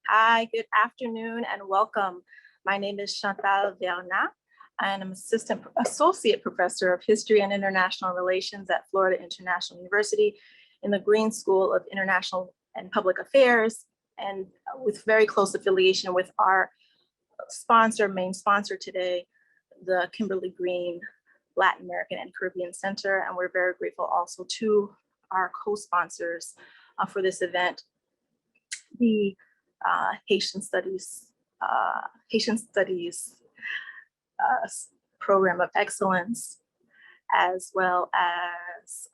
Hi, good afternoon and welcome. My name is Chantal Verna, and I'm Associate Professor of History and International Relations at Florida International University in the Green School of International and Public Affairs, and with very close affiliation with our main sponsor today, the Kimberly Green Latin American and Caribbean Center. And we're very grateful also to our co-sponsors for this event, the Haitian Studies Program of Excellence, as well as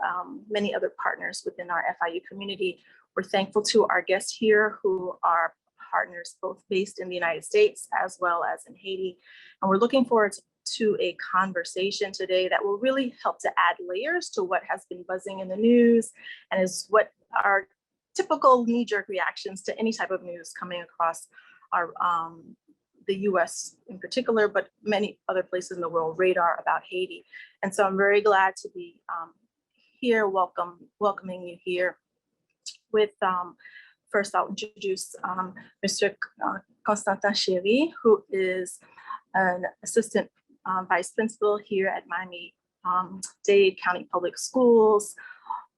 many other partners within our FIU community. We're thankful to our guests here who are partners both based in the United States as well as in Haiti. And we're looking forward to a conversation today that will really help to add layers to what has been buzzing in the news and is what our typical knee-jerk reactions to any type of news coming across our the US in particular, but many other places in the world radar about Haiti. And so I'm very glad to be here, welcoming you here with, first I'll introduce Mr. Constantin Chéry, who is an assistant vice principal here at Miami-Dade County Public Schools.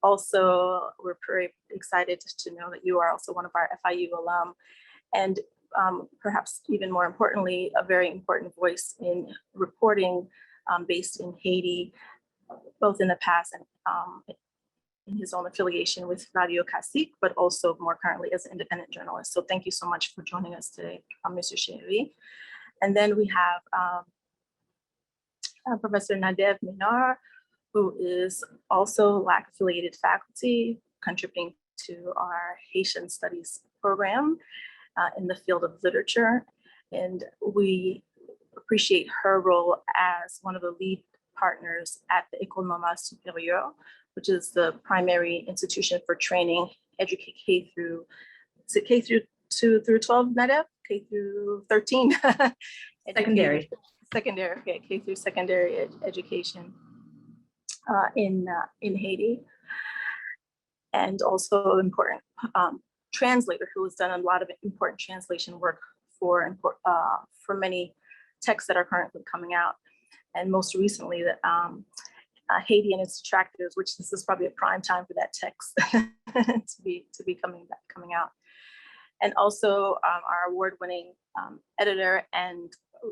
Also, we're very excited to know that you are also one of our FIU alum, and perhaps even more importantly, a very important voice in reporting based in Haiti, both in the past and in his own affiliation with Radio Classique, but also more currently as an independent journalist. So thank you so much for joining us today, Mr. Chéry. And then we have Professor Nadev Minar, who is also LAC affiliated faculty, contributing to our Haitian Studies program in the field of literature. And we appreciate her role as one of the lead partners at the École Normale Supérieure, which is the primary institution for training, educate K through 12, Nadev? K through 13? Secondary. Secondary, okay, K through secondary education in Haiti. And also an important translator who has done a lot of important translation work for many texts that are currently coming out. And most recently, Haiti and its Detractors, which this is probably a prime time for that text to be coming out. And also our award-winning editor and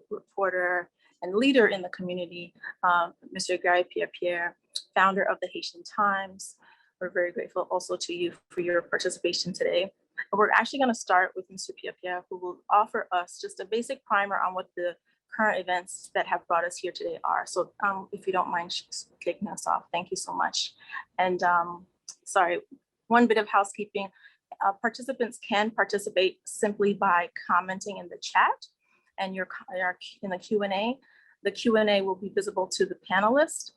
reporter and leader in the community, Mr. Gary Pierre, founder of the Haitian Times. We're very grateful also to you for your participation today. We're actually going to start with Mr. Pierre, who will offer us just a basic primer on what the current events that have brought us here today are. So if you don't mind kicking us off, thank you so much. And sorry, one bit of housekeeping. Participants can participate simply by commenting in the chat and in the Q&A. The Q&A will be visible to the panelists.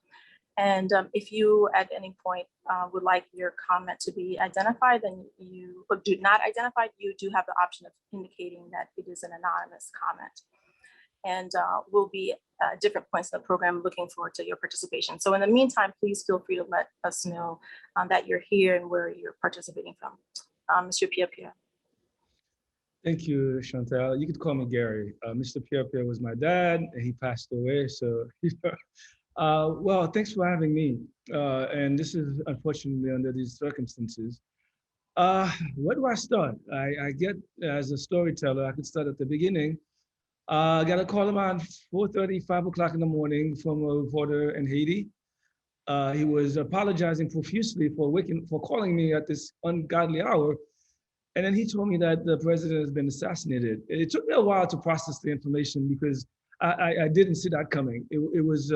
And if you at any point would like your comment to be identified, then you do not identify, you do have the option of indicating that it is an anonymous comment. And we'll be at different points in the program looking forward to your participation. So in the meantime, please feel free to let us know that you're here and where you're participating from. Mr. Pierre. Thank you, Chantal. You could call me Gary. Mr. Pierre was my dad, and he passed away. So, well, thanks for having me. And this is unfortunately under these circumstances. Where do I start? I get, as a storyteller, I could start at the beginning. I got a call around 4:30, 5 o'clock in the morning from a reporter in Haiti. He was apologizing profusely for calling me at this ungodly hour. And then he told me that the president has been assassinated. It took me a while to process the information because I didn't see that coming. It was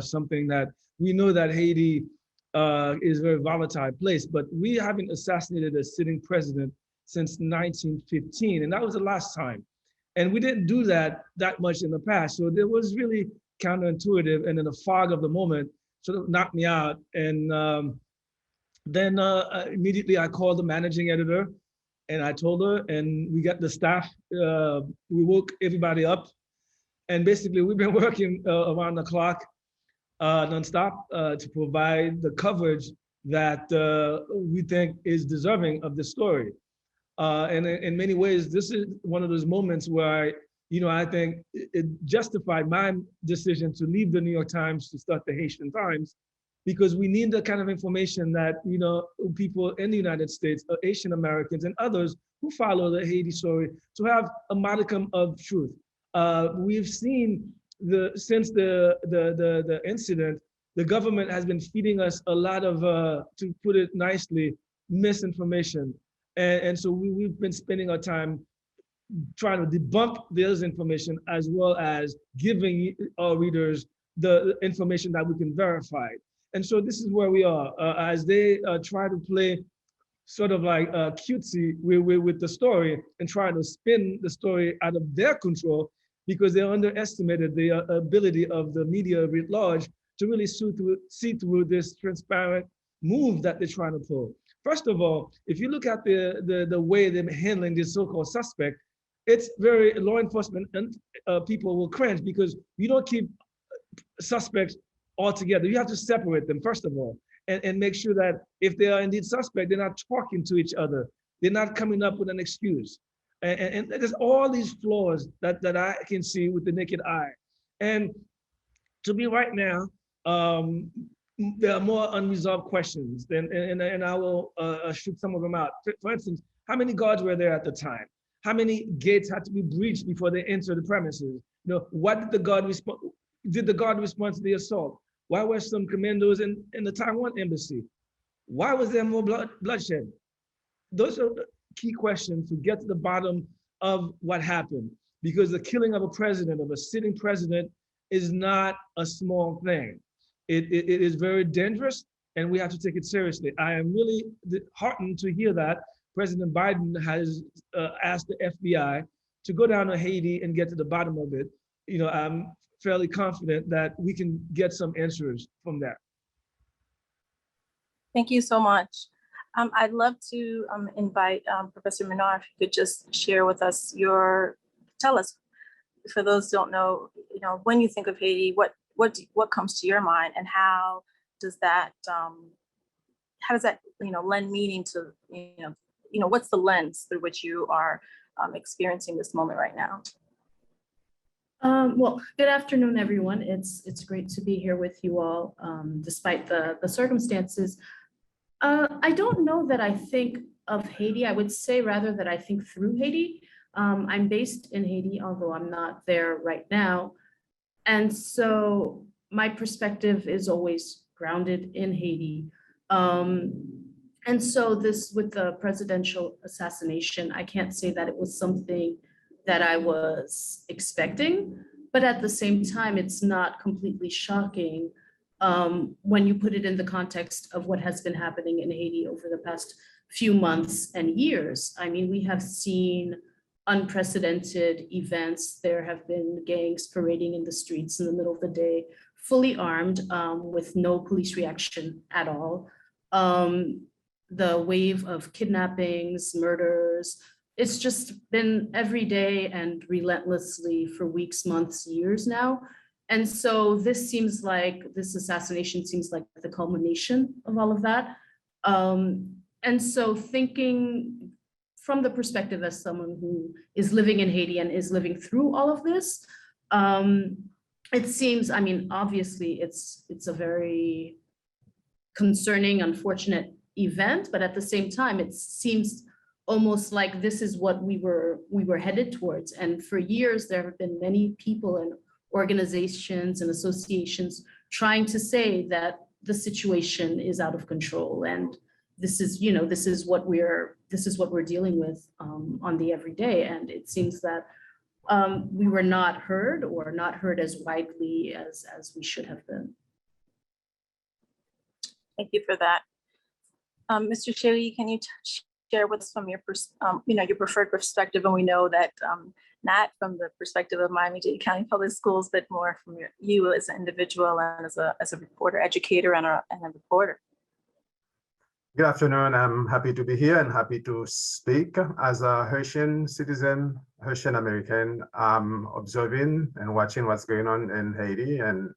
something that we know that Haiti is a very volatile place, but we haven't assassinated a sitting president since 1915, and that was the last time. And we didn't do that much in the past. So it was really counterintuitive, and in the fog of the moment, sort of knocked me out. And then immediately I called the managing editor and I told her, and we got the staff, we woke everybody up. And basically we've been working around the clock nonstop to provide the coverage that we think is deserving of the story. And in many ways, this is one of those moments where I think it justified my decision to leave the New York Times to start the Haitian Times, because we need the kind of information that, people in the United States, Asian Americans and others who follow the Haiti story, to have a modicum of truth. We've seen since the incident, the government has been feeding us a lot of, to put it nicely, misinformation. And so we've been spending our time trying to debunk this information, as well as giving our readers the information that we can verify. And so this is where we are, as they try to play sort of like cutesy with the story and try to spin the story out of their control, because they underestimated the ability of the media writ large to really see through this transparent move that they're trying to pull. First of all, if you look at the way they're handling this so-called suspect, it's very, law enforcement and people will cringe, because you don't keep suspects all together. You have to separate them, first of all, and make sure that if they are indeed suspect, they're not talking to each other. They're not coming up with an excuse. And there's all these flaws that I can see with the naked eye. And to me right now, there are more unresolved questions, and I will shoot some of them out. For instance, how many guards were there at the time? How many gates had to be breached before they enter the premises? What did the guard respond? Did the guard respond to the assault? Why were some commandos in the Taiwan embassy? Why was there more bloodshed? Those are key questions to get to the bottom of what happened, because the killing of a president, of a sitting president, is not a small thing. It is very dangerous, and we have to take it seriously. I am really heartened to hear that President Biden has asked the FBI to go down to Haiti and get to the bottom of it. I'm fairly confident that we can get some answers from that. Thank you so much. I'd love to invite Professor Menard, if you could just share with us tell us, for those who don't know, when you think of Haiti, what comes to your mind, and how does that lend meaning to, what's the lens through which you are experiencing this moment right now? Well, good afternoon, everyone. It's great to be here with you all, despite the circumstances. I don't know that I think of Haiti. I would say rather that I think through Haiti. I'm based in Haiti, although I'm not there right now. And so my perspective is always grounded in Haiti. And so this, with the presidential assassination, I can't say that it was something that I was expecting, but at the same time, it's not completely shocking when you put it in the context of what has been happening in Haiti over the past few months and years. I mean, we have seen unprecedented events. There have been gangs parading in the streets in the middle of the day, fully armed, with no police reaction at all. The wave of kidnappings, murders, it's just been every day and relentlessly for weeks, months, years now. And so this assassination seems like the culmination of all of that. And so thinking from the perspective as someone who is living in Haiti and is living through all of this, it seems, I mean, obviously it's a very concerning, unfortunate event, but at the same time, it seems almost like this is what we were headed towards. And for years, there have been many people and organizations and associations trying to say that the situation is out of control, and this is what we're dealing with on the everyday. And it seems that we were not heard, or not heard as widely as we should have been. Thank you for that. Mr. Sherry, can you share with us from your preferred perspective? And we know that not from the perspective of Miami-Dade County Public Schools, but more from you as an individual and as a reporter, educator, and a reporter. Good afternoon. I'm happy to be here and happy to speak. As a Haitian citizen, Haitian American, I'm observing and watching what's going on in Haiti, and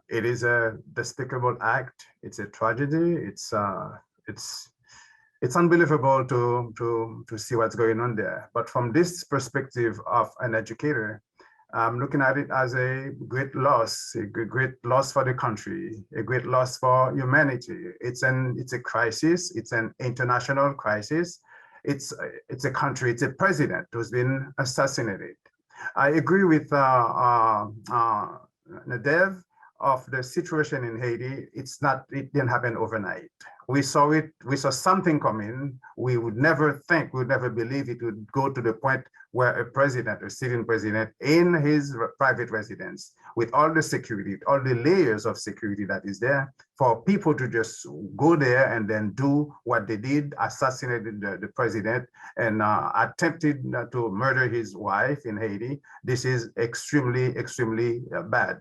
it is a despicable act. It's a tragedy. It's It's unbelievable to see what's going on there. But from this perspective of an educator, I'm looking at it as a great loss for the country, a great loss for humanity. It's a crisis. It's an international crisis. It's a country. It's a president who's been assassinated. I agree with Nadev of the situation in Haiti. It didn't happen overnight. We saw something coming. We would never believe it would go to the point where a sitting president in his private residence with all the security, all the layers of security that is there, for people to just go there and then do what they did, assassinated the president and attempted to murder his wife in Haiti. This is extremely, extremely bad.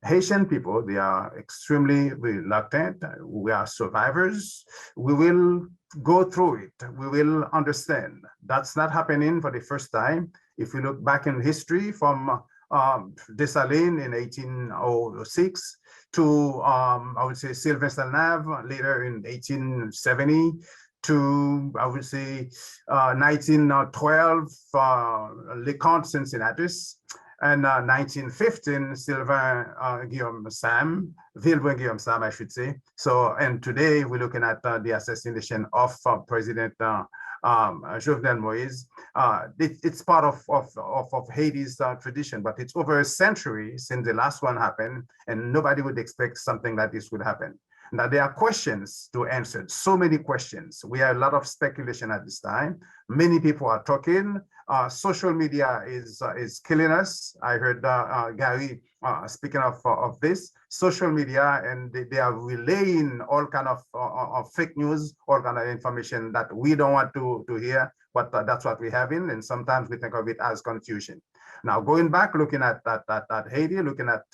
Haitian people, they are extremely reluctant. We are survivors. We will go through it. We will understand. That's not happening for the first time. If we look back in history from Dessalines in 1806 to, I would say, Sylvestre Nave later in 1870, to, I would say, 1912, LeConte Cincinnatus, and 1915, Villebrin Guillaume Sam, I should say. So, and today we're looking at the assassination of President Jovenel Moïse. It's part of Haiti's tradition, but it's over a century since the last one happened, and nobody would expect something like this would happen. Now, there are questions to answer, so many questions. We have a lot of speculation at this time. Many people are talking. Social media is killing us. I heard Gary speaking of this. Social media, and they are relaying all kind of fake news, all kind of information that we don't want to hear, but that's what we're having, and sometimes we think of it as confusion. Now, going back, looking at Haiti, looking at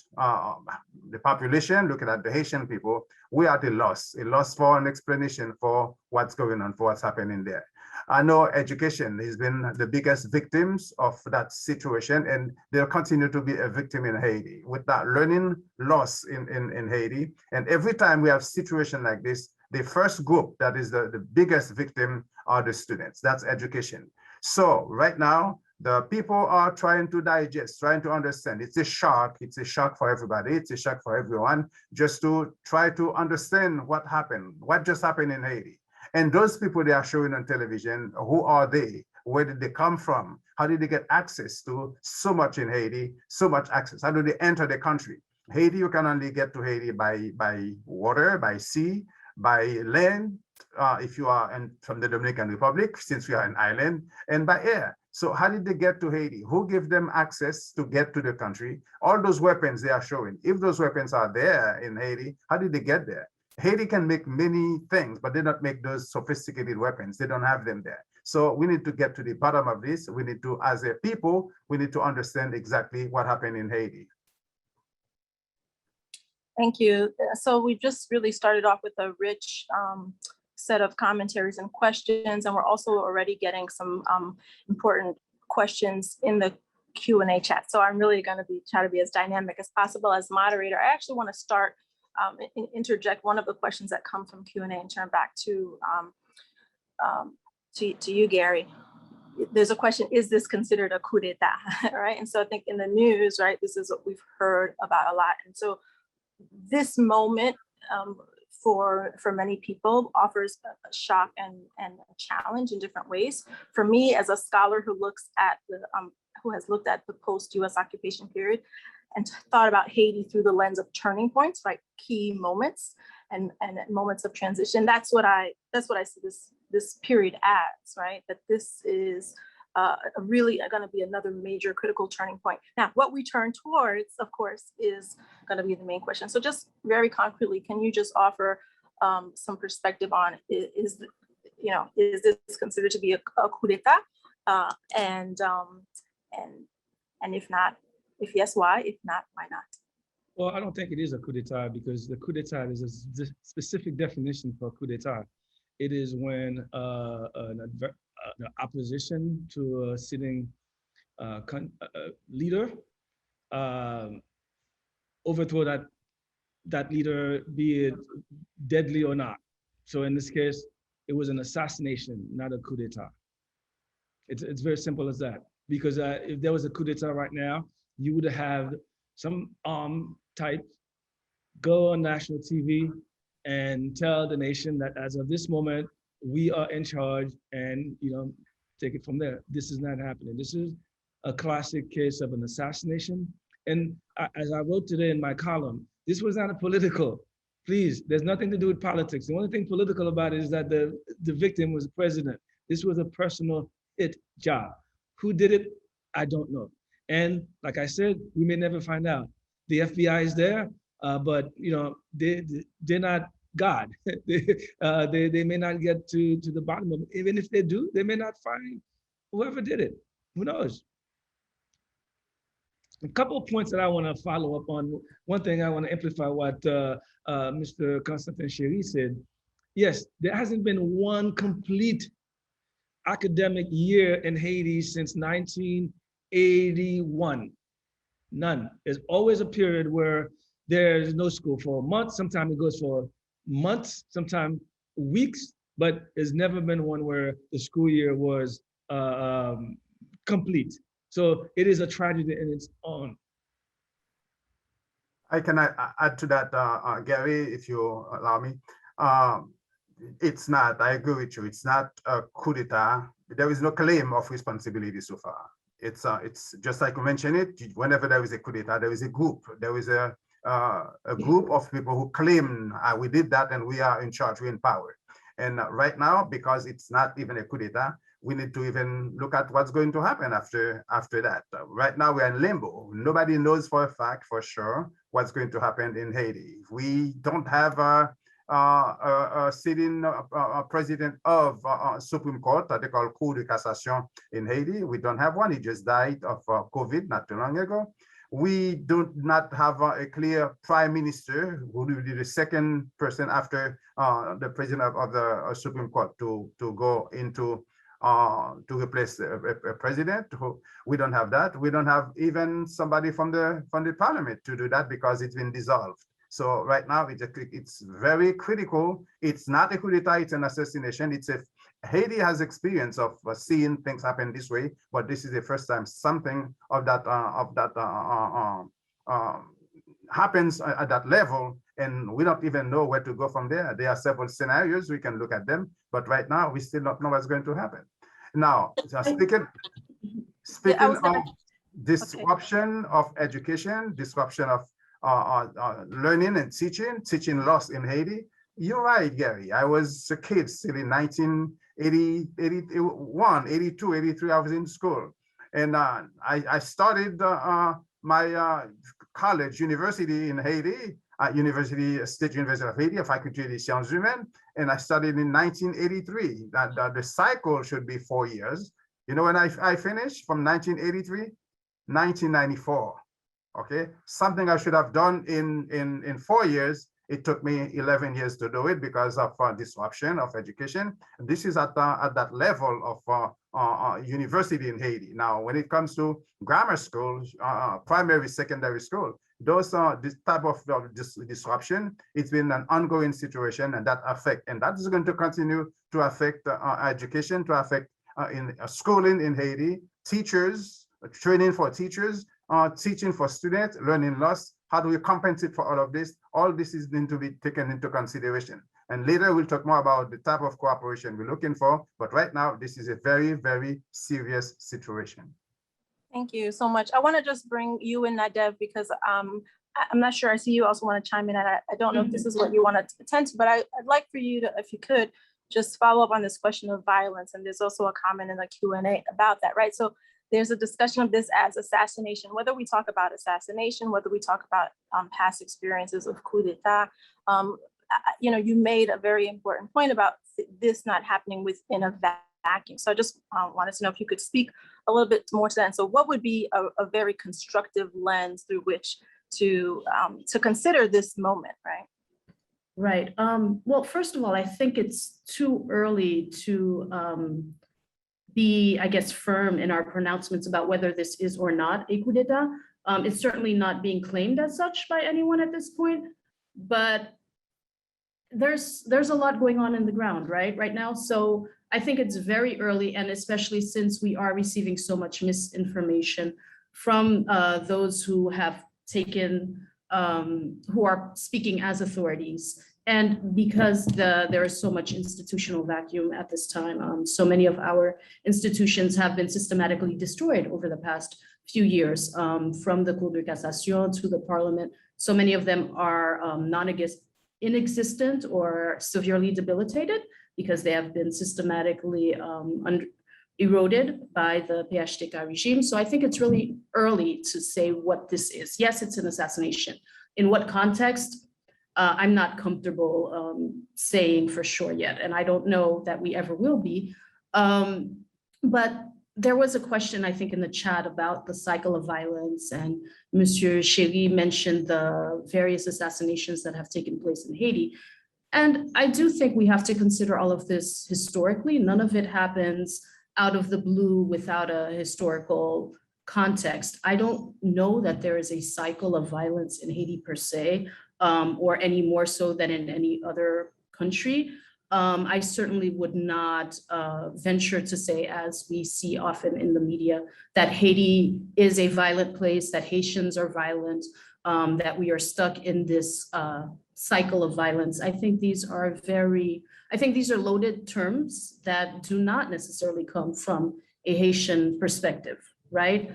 the population, looking at the Haitian people, we are at a loss for an explanation for what's going on, for what's happening there. I know education has been the biggest victims of that situation, and they'll continue to be a victim in Haiti with that learning loss in Haiti. And every time we have situation like this, the first group that is the biggest victim are the students. That's education. So right now, the people are trying to digest, trying to understand. It's a shock. It's a shock for everybody. It's a shock for everyone, just to try to understand what happened, what just happened in Haiti. And those people they are showing on television, who are they? Where did they come from? How did they get access to so much in Haiti, so much access? How do they enter the country? Haiti, you can only get to Haiti by water, by sea, by land, if you are from the Dominican Republic, since we are an island, and by air. So how did they get to Haiti? Who gave them access to get to the country? All those weapons they are showing, if those weapons are there in Haiti, how did they get there? Haiti can make many things, but they don't make those sophisticated weapons. They don't have them there. So we need to get to the bottom of this. We need to, as a people, we need to understand exactly what happened in Haiti. Thank you. So we just really started off with a rich set of commentaries and questions, and we're also already getting some important questions in the Q&A chat. So I'm really going to try to be as dynamic as possible as moderator. I actually want to start interject one of the questions that come from Q&A and turn back to you, Gary. There's a question: is this considered a coup d'etat? Right? And so I think in the news, right, this is what we've heard about a lot. And so this moment for many people offers a shock and a challenge in different ways. For me, as a scholar who looks at who has looked at the post-US occupation period and thought about Haiti through the lens of turning points, right, key moments and moments of transition, that's what I see this period as, right? That this is really going to be another major critical turning point. Now, what we turn towards, of course, is going to be the main question. So just very concretely, can you just offer some perspective on, is this considered to be a coup d'etat? And if not, if yes, why? If not, why not? Well, I don't think it is a coup d'etat, because the coup d'etat is a specific definition for coup d'etat. It is when the opposition to a sitting leader overthrow that leader, be it deadly or not. So in this case, it was an assassination, not a coup d'etat. It's very simple as that. Because if there was a coup d'etat right now, you would have some type go on national TV and tell the nation that as of this moment, we are in charge, and take it from there. This is not happening. This is a classic case of an assassination. And as I wrote today in my column, this was not a political. Please, there's nothing to do with politics. The only thing political about it is that the victim was the president. This was a personal hit job. Who did it? I don't know. And like I said, we may never find out. The FBI is there, but they're not God. they may not get to the bottom of it. Even if they do, they may not find whoever did it. Who knows? A couple of points that I want to follow up on. One thing I want to amplify what Mr. Constantin Chéri said. Yes, there hasn't been one complete academic year in Haiti since 1981. None. There's always a period where there's no school for a month. Sometimes it goes for months, sometimes weeks, but there's never been one where the school year was complete. So it is a tragedy in its own. I can add to that, Gary, if you allow me. It's not, I agree with you, it's not a coup d'etat. There is no claim of responsibility so far. It's just like you mentioned it, whenever there is a coup d'etat, there is a group. There is a group of people who claim we did that and we are in charge, we're in power. And right now, because it's not even a coup d'etat, we need to even look at what's going to happen after that. Right now, we're in limbo. Nobody knows for a fact, for sure, what's going to happen in Haiti. We don't have a sitting president of Supreme Court, they call coup de cassation in Haiti. We don't have one. He just died of COVID not too long ago. We do not have a clear prime minister who will be the second person after the president of the Supreme Court to go into to replace a president. We don't have that. We don't have even somebody from the parliament to do that because it's been dissolved. So right now it's very critical. It's not a coup d'etat, it's an assassination. It's a Haiti has experience of seeing things happen this way, but this is the first time something of that happens at that level, and we don't even know where to go from there. There are several scenarios, we can look at them, but right now we still don't know what's going to happen. Now, speaking of disruption of education, disruption of learning and teaching loss in Haiti, you're right, Gary. I was a kid still in 1981, 82, 83, I was in school. And I started my college, university in Haiti, State University of Haiti, a Faculté des Sciences Humaines, and I studied in 1983. The cycle should be 4 years. You know when I finished from 1983? 1994. Okay, something I should have done in 4 years. It took me 11 years to do it because of disruption of education. This is at that level of university in Haiti. Now, when it comes to grammar school, primary, secondary school, those this type of disruption, it's been an ongoing situation, and that is going to continue to affect education, to affect in schooling in Haiti, teachers, training for teachers, teaching for students, learning loss. How do we compensate for all of this? All this is going to be taken into consideration. And later we'll talk more about the type of cooperation we're looking for. But right now, this is a very, very serious situation. Thank you so much. I want to just bring you in, Nadev, because I'm not sure. I see you also want to chime in. And I don't know if this is what you want to attend to, but I'd like for you to, if you could, just follow up on this question of violence. And there's also a comment in the Q&A about that, right? So there's a discussion of this as assassination, whether we talk about assassination, whether we talk about past experiences of coup d'etat. You know, you made a very important point about this not happening within a vacuum. So I just wanted to know if you could speak a little bit more to that. And so what would be a very constructive lens through which to consider this moment, right? Right. Well, first of all, I think it's too early to be, I guess, firm in our pronouncements about whether this is or not a coup d'etat. It's certainly not being claimed as such by anyone at this point, but there's a lot going on in the ground, right now. So I think it's very early, and especially since we are receiving so much misinformation from those who have taken, who are speaking as authorities. And because there is so much institutional vacuum at this time, so many of our institutions have been systematically destroyed over the past few years, from the Cour de Cassation to the Parliament. So many of them are inexistent or severely debilitated because they have been systematically eroded by the PHTK regime. So I think it's really early to say what this is. Yes, it's an assassination. In what context? I'm not comfortable saying for sure yet, and I don't know that we ever will be. But there was a question, I think, in the chat about the cycle of violence, and Monsieur Chéry mentioned the various assassinations that have taken place in Haiti. And I do think we have to consider all of this historically. None of it happens out of the blue without a historical context. I don't know that there is a cycle of violence in Haiti per se, or any more so than in any other country. I certainly would not venture to say, as we see often in the media, that Haiti is a violent place, that Haitians are violent, that we are stuck in this cycle of violence. I think these are loaded terms that do not necessarily come from a Haitian perspective, right?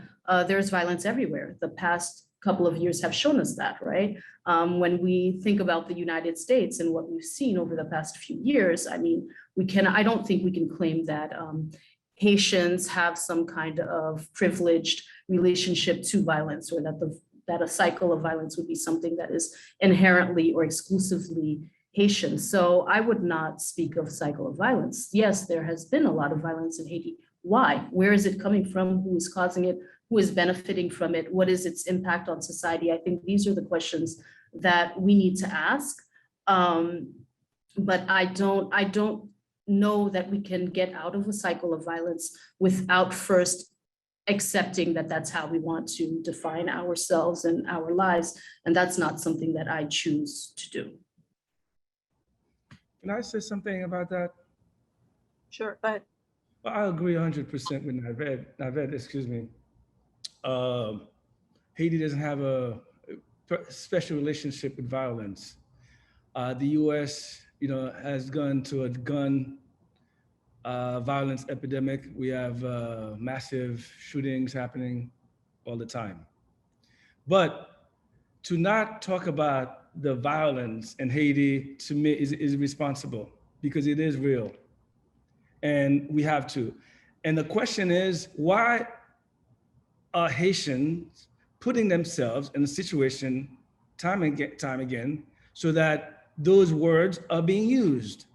There's violence everywhere. The past couple of years have shown us that, right? When we think about the United States and what we've seen over the past few years, I mean, I don't think we can claim that Haitians have some kind of privileged relationship to violence, or that a cycle of violence would be something that is inherently or exclusively Haitian. So I would not speak of cycle of violence. Yes, there has been a lot of violence in Haiti. Why? Where is it coming from? Who is causing it? Who is benefiting from it? What is its impact on society? I think these are the questions that we need to ask. But I don't know that we can get out of a cycle of violence without first accepting that that's how we want to define ourselves and our lives. And that's not something that I choose to do. Can I say something about that? Sure, but Well, I agree 100% with Naved, excuse me. Haiti doesn't have a special relationship with violence. The U.S., has gone to a gun violence epidemic. We have massive shootings happening all the time. But to not talk about the violence in Haiti, to me, is irresponsible, because it is real. And we have to. And the question is, why are Haitians putting themselves in a situation time again, so that those words are being used?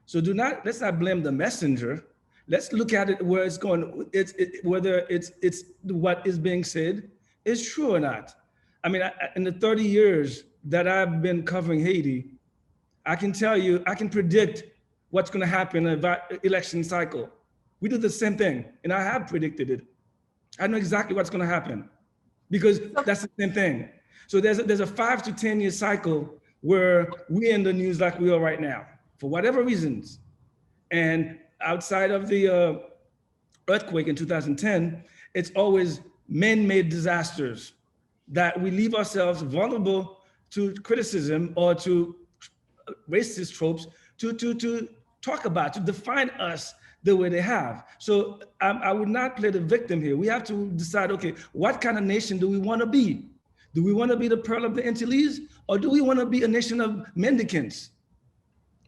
So let's not blame the messenger. Let's look at it where it's going, whether it's what is being said is true or not. I mean, in the 30 years that I've been covering Haiti, I can tell you, I can predict what's going to happen in an election cycle. We do the same thing, and I have predicted it. I know exactly what's going to happen, because that's the same thing. So there's a 5 to 10 year cycle where we're in the news like we are right now, for whatever reasons. And outside of the earthquake in 2010, it's always man-made disasters that we leave ourselves vulnerable to criticism or to racist tropes to talk about, to define us the way they have. So I would not play the victim here. We have to decide, okay, what kind of nation do we want to be? Do we want to be the pearl of the Antilles, or do we want to be a nation of mendicants?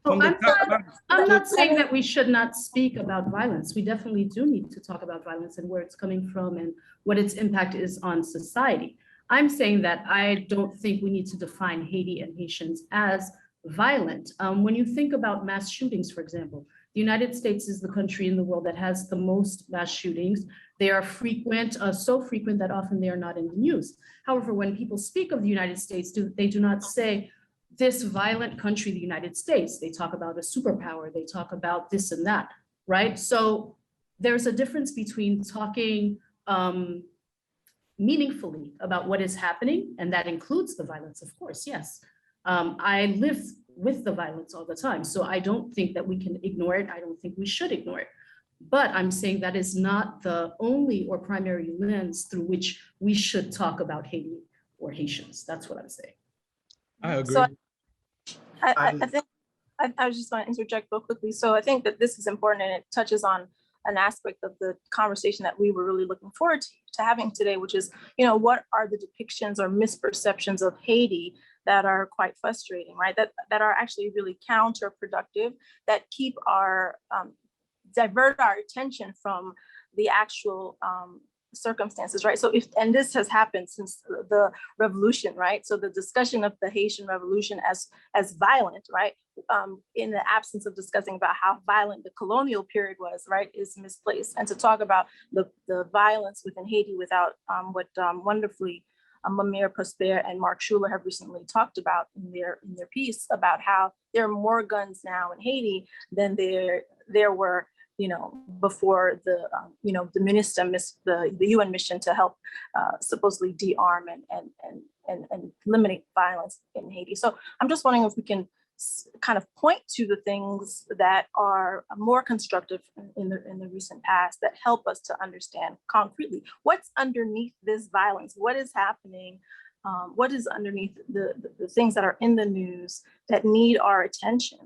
I'm not saying that we should not speak about violence. We definitely do need to talk about violence and where it's coming from and what its impact is on society. I'm saying that I don't think we need to define Haiti and Haitians as violent. When you think about mass shootings, for example, the United States is the country in the world that has the most mass shootings. They are frequent, so frequent that often they are not in the news. However, when people speak of the United States, they do not say this violent country, the United States. They talk about a superpower. They talk about this and that, right? So there's a difference between talking meaningfully about what is happening, and that includes the violence, of course, yes. I live with the violence all the time. So I don't think that we can ignore it. I don't think we should ignore it. But I'm saying that is not the only or primary lens through which we should talk about Haiti or Haitians. That's what I'm saying. I agree. So I I- think I was just going to interject real quickly. So I think that this is important and it touches on an aspect of the conversation that we were really looking forward to having today, which is, what are the depictions or misperceptions of Haiti that are quite frustrating, right? That are actually really counterproductive, that keep our, divert our attention from the actual circumstances, right? So and this has happened since the revolution, right? So the discussion of the Haitian revolution as violent, right? In the absence of discussing about how violent the colonial period was, right, is misplaced. And to talk about the violence within Haiti without what wonderfully Mamir Prosper and Mark Schuler have recently talked about in their piece about how there are more guns now in Haiti than there were, before the, the the UN mission to help supposedly de-arm and eliminate violence in Haiti. So I'm just wondering if we can kind of point to the things that are more constructive in the recent past that help us to understand concretely what's underneath this violence, what is happening, what is underneath the things that are in the news that need our attention,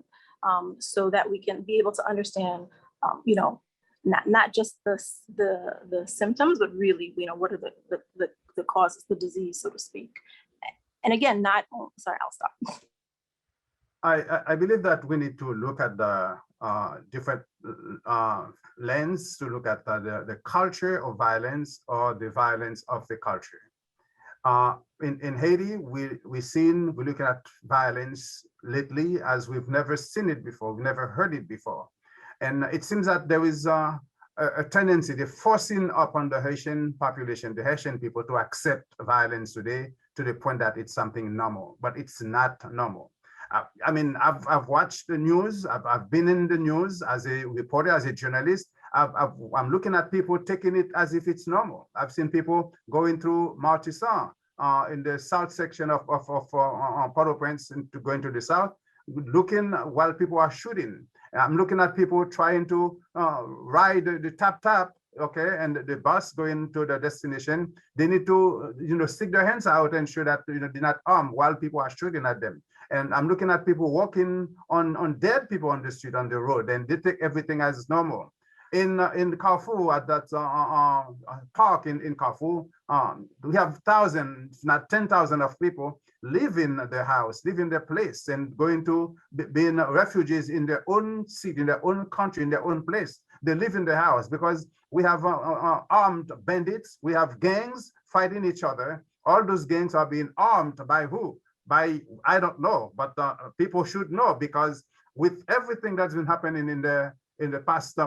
so that we can be able to understand, not just the symptoms, but really, what are the causes, the disease, so to speak. And again, sorry, I'll stop. I believe that we need to look at the different lens to look at the culture of violence or the violence of the culture. In Haiti, we're looking at violence lately as we've never seen it before, we've never heard it before. And it seems that there is a tendency, the forcing upon the Haitian population, the Haitian people, to accept violence today to the point that it's something normal, but it's not normal. I mean, I've watched the news. I've been in the news as a reporter, as a journalist. I'm looking at people taking it as if it's normal. I've seen people going through Martissant in the south section of Port-au-Prince going to the south, looking while people are shooting. I'm looking at people trying to ride the tap, okay, and the bus going to the destination. They need to, stick their hands out and show that they're not armed while people are shooting at them. And I'm looking at people walking on dead people on the street, on the road, and they take everything as normal. In Carrefour, at that park in Carrefour, we have thousands, not 10,000 of people leaving their house, leaving their place, and going to being refugees in their own city, in their own country, in their own place. They live in the house because we have armed bandits, we have gangs fighting each other. All those gangs are being armed by who? By, I don't know, but people should know, because with everything that's been happening in the past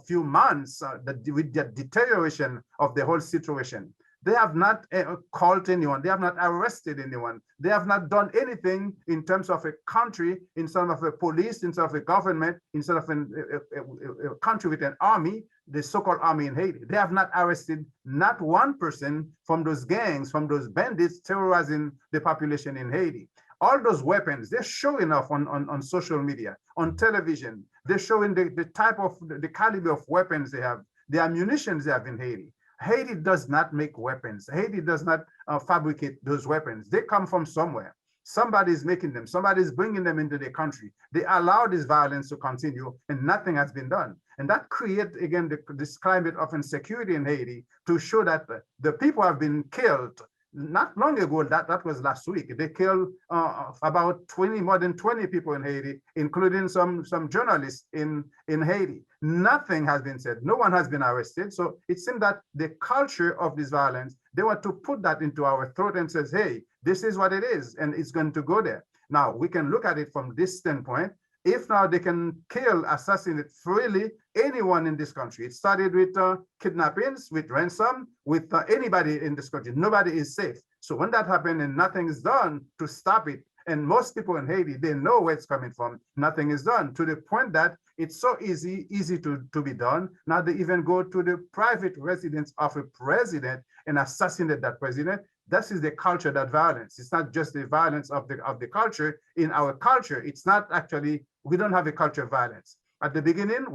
few months, with the deterioration of the whole situation, they have not called anyone, they have not arrested anyone, they have not done anything in terms of a country, in terms of a police, in terms of a government, instead of a country with an army, the so-called army in Haiti. They have not arrested not one person from those gangs, from those bandits terrorizing the population in Haiti. All those weapons, they're showing off on social media, on television. They're showing the type of, the caliber of weapons they have, the ammunition they have in Haiti. Haiti does not make weapons. Haiti does not fabricate those weapons. They come from somewhere. Somebody is making them. Somebody is bringing them into the country. They allow this violence to continue, and nothing has been done. And that creates, again, this climate of insecurity in Haiti, to show that the people have been killed. Not long ago, that was last week, they killed about more than 20 people in Haiti, including some journalists in Haiti. Nothing has been said. No one has been arrested. So it seems that the culture of this violence, they want to put that into our throat and says, hey, this is what it is, and it's going to go there. Now, we can look at it from this standpoint. If now they can kill, assassinate freely anyone in this country. It started with kidnappings, with ransom, with anybody in this country. Nobody is safe. So when that happened and nothing is done to stop it, and most people in Haiti, they know where it's coming from, nothing is done, to the point that it's so easy to be done. Now they even go to the private residence of a president and assassinate that president, This is the culture, that violence. It's not just the violence of the culture. In our culture, it's not actually, we don't have a culture of violence. At the beginning,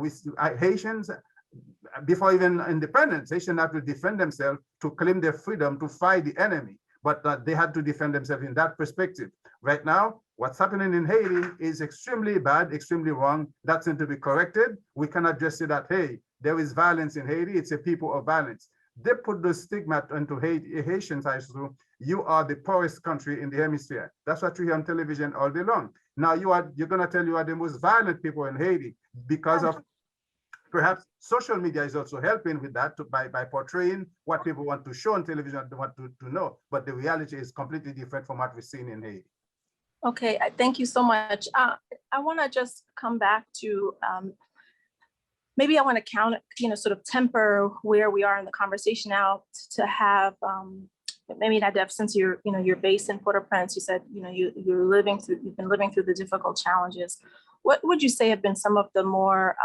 Haitians, before even independence, Haitians had to defend themselves to claim their freedom, to fight the enemy. But they had to defend themselves in that perspective. Right now, what's happening in Haiti is extremely bad, extremely wrong. That's to be corrected. We cannot just say that, hey, there is violence in Haiti. It's a people of violence. They put the stigma into Haitians as to you are the poorest country in the hemisphere. That's what you hear on television all day long. Now you're gonna tell you are the most violent people in Haiti because of perhaps social media is also helping with that by portraying what people want to show on television, they want to know. But the reality is completely different from what we're seeing in Haiti. Okay, thank you so much. I want to just come back to maybe I want to count, sort of temper where we are in the conversation now to have maybe Nadef, since you're based in Port-au-Prince, you said you've been living through the difficult challenges. What would you say have been some of the more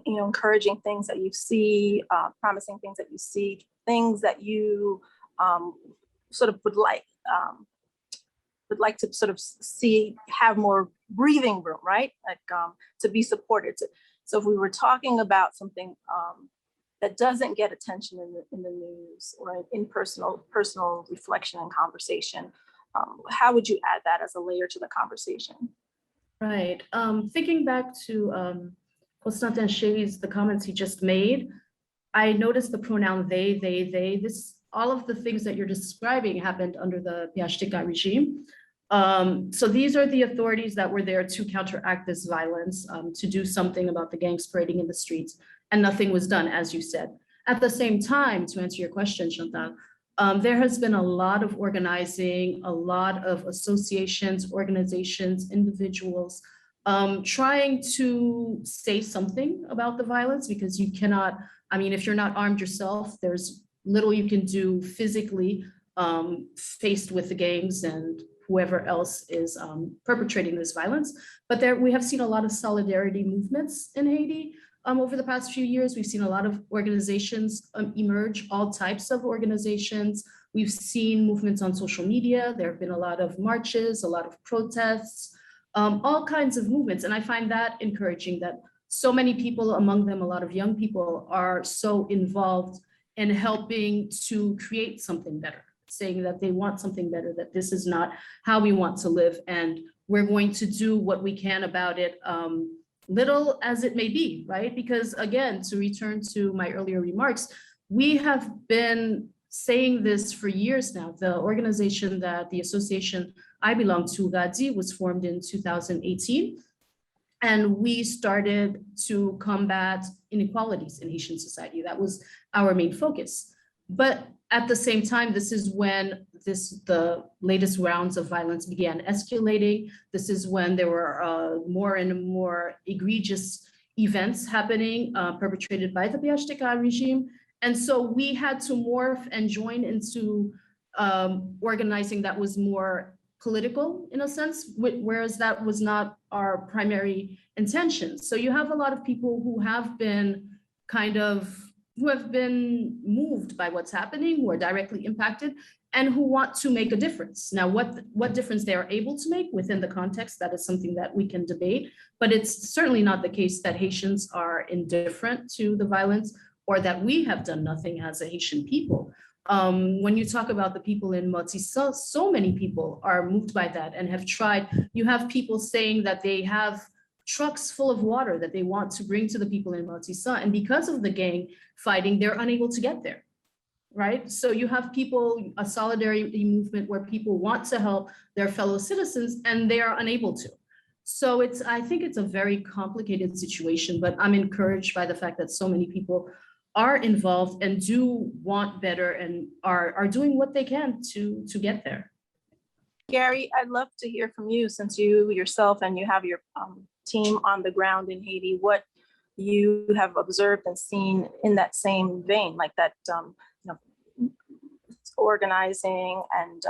encouraging things that you see, promising things that you see, things that you sort of would like to sort of see have more breathing room, right? Like to be supported. So if we were talking about something that doesn't get attention in the news or in personal reflection and conversation, how would you add that as a layer to the conversation? Right. Thinking back to Constantin Chéry's, the comments he just made, I noticed the pronoun they. All of the things that you're describing happened under the PHTK regime. So these are the authorities that were there to counteract this violence, to do something about the gangs parading in the streets, and nothing was done, as you said. At the same time, to answer your question, Chantal, there has been a lot of organizing, a lot of associations, organizations, individuals, trying to say something about the violence, because you cannot, if you're not armed yourself, there's little you can do physically faced with the gangs and whoever else is perpetrating this violence. But we have seen a lot of solidarity movements in Haiti over the past few years. We've seen a lot of organizations emerge, all types of organizations. We've seen movements on social media. There have been a lot of marches, a lot of protests, all kinds of movements. And I find that encouraging that so many people, among them a lot of young people, are so involved in helping to create something better, saying that they want something better, that this is not how we want to live, and we're going to do what we can about it, little as it may be, right? Because again, to return to my earlier remarks, we have been saying this for years now. The organization the association I belong to, GADI, was formed in 2018. And we started to combat inequalities in Haitian society. That was our main focus. But at the same time, this is when the latest rounds of violence began escalating. This is when there were more and more egregious events happening, perpetrated by the PHTK regime. And so we had to morph and join into organizing that was more political in a sense, whereas that was not our primary intention. So you have a lot of people who have been moved by what's happening, who are directly impacted, and who want to make a difference. Now, what difference they are able to make within the context, that is something that we can debate, but it's certainly not the case that Haitians are indifferent to the violence or that we have done nothing as a Haitian people. When you talk about the people in Matissan, so many people are moved by that and have tried. You have people saying that they have trucks full of water that they want to bring to the people in Matissan, and because of the gang fighting, they're unable to get there, right? So you have people, a solidarity movement where people want to help their fellow citizens and they are unable to. So I think it's a very complicated situation, but I'm encouraged by the fact that so many people are involved and do want better and are doing what they can to get there. Gary, I'd love to hear from you, since you yourself and you have your team on the ground in Haiti, what you have observed and seen in that same vein, like that organizing and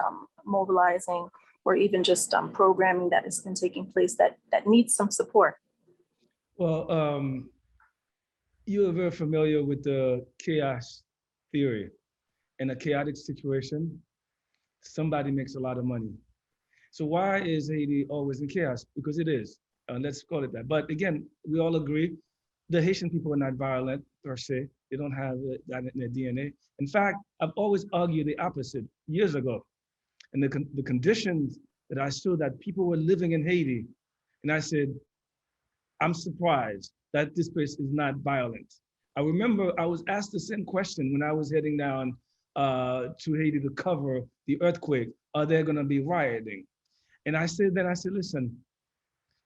mobilizing, or even just programming that has been taking place that needs some support. Well, you are very familiar with the chaos theory. in a chaotic situation, somebody makes a lot of money. So why is Haiti always in chaos? Because it is. Let's call it that. But again, we all agree the Haitian people are not violent per se. They don't have that in their DNA. In fact, I've always argued the opposite years ago. And the conditions that I saw that people were living in Haiti, and I said, I'm surprised that this place is not violent. I remember I was asked the same question when I was heading down to Haiti to cover the earthquake. Are there going to be rioting? And I said, listen,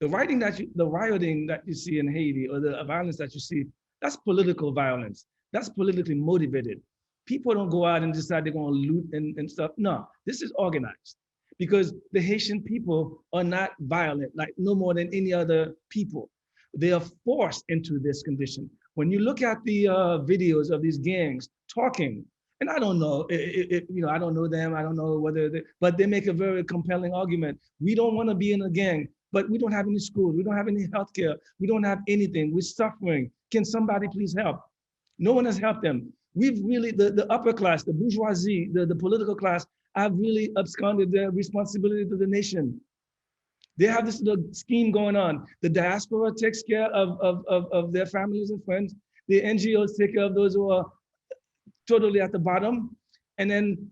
the rioting that you see in Haiti, or the violence that you see, that's political violence. That's politically motivated. People don't go out and decide they're going to loot and stuff. No, this is organized because the Haitian people are not violent, like no more than any other people. They are forced into this condition. When you look at the videos of these gangs talking, and I don't know, I don't know them. I don't know but they make a very compelling argument. We don't want to be in a gang, but we don't have any schools. We don't have any healthcare. We don't have anything. We're suffering. Can somebody please help? No one has helped them. We've really, the upper class, the bourgeoisie, the political class, have really absconded their responsibility to the nation. They have this little scheme going on. The diaspora takes care of their families and friends. The NGOs take care of those who are totally at the bottom. And then,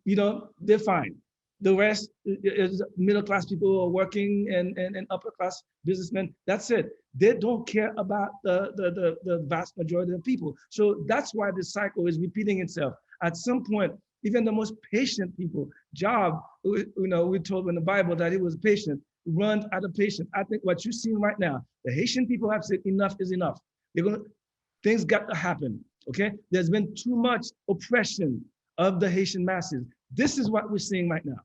they're fine. The rest is middle-class people who are working and upper-class businessmen. That's it. They don't care about the vast majority of people. So that's why this cycle is repeating itself. At some point, even the most patient people, Job, we're told in the Bible that he was patient, runs out of patience. I think what you're seeing right now, the Haitian people have said enough is enough. Things got to happen, okay? There's been too much oppression of the Haitian masses. This is what we're seeing right now.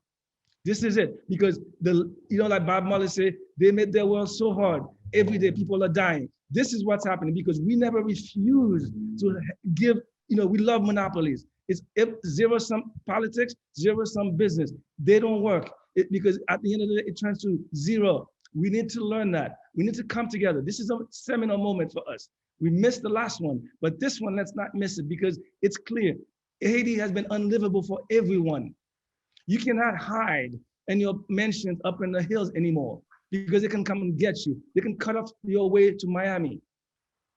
This is it, because like Bob Marley said, they made their world so hard. Every day people are dying. This is what's happening because we never refuse to give, we love monopolies. It's zero-sum politics, zero-sum business. They don't work because at the end of the day, it turns to zero. We need to learn that. We need to come together. This is a seminal moment for us. We missed the last one, but this one, let's not miss it because it's clear. Haiti has been unlivable for everyone. You cannot hide in your mansions up in the hills anymore because they can come and get you. They can cut off your way to Miami.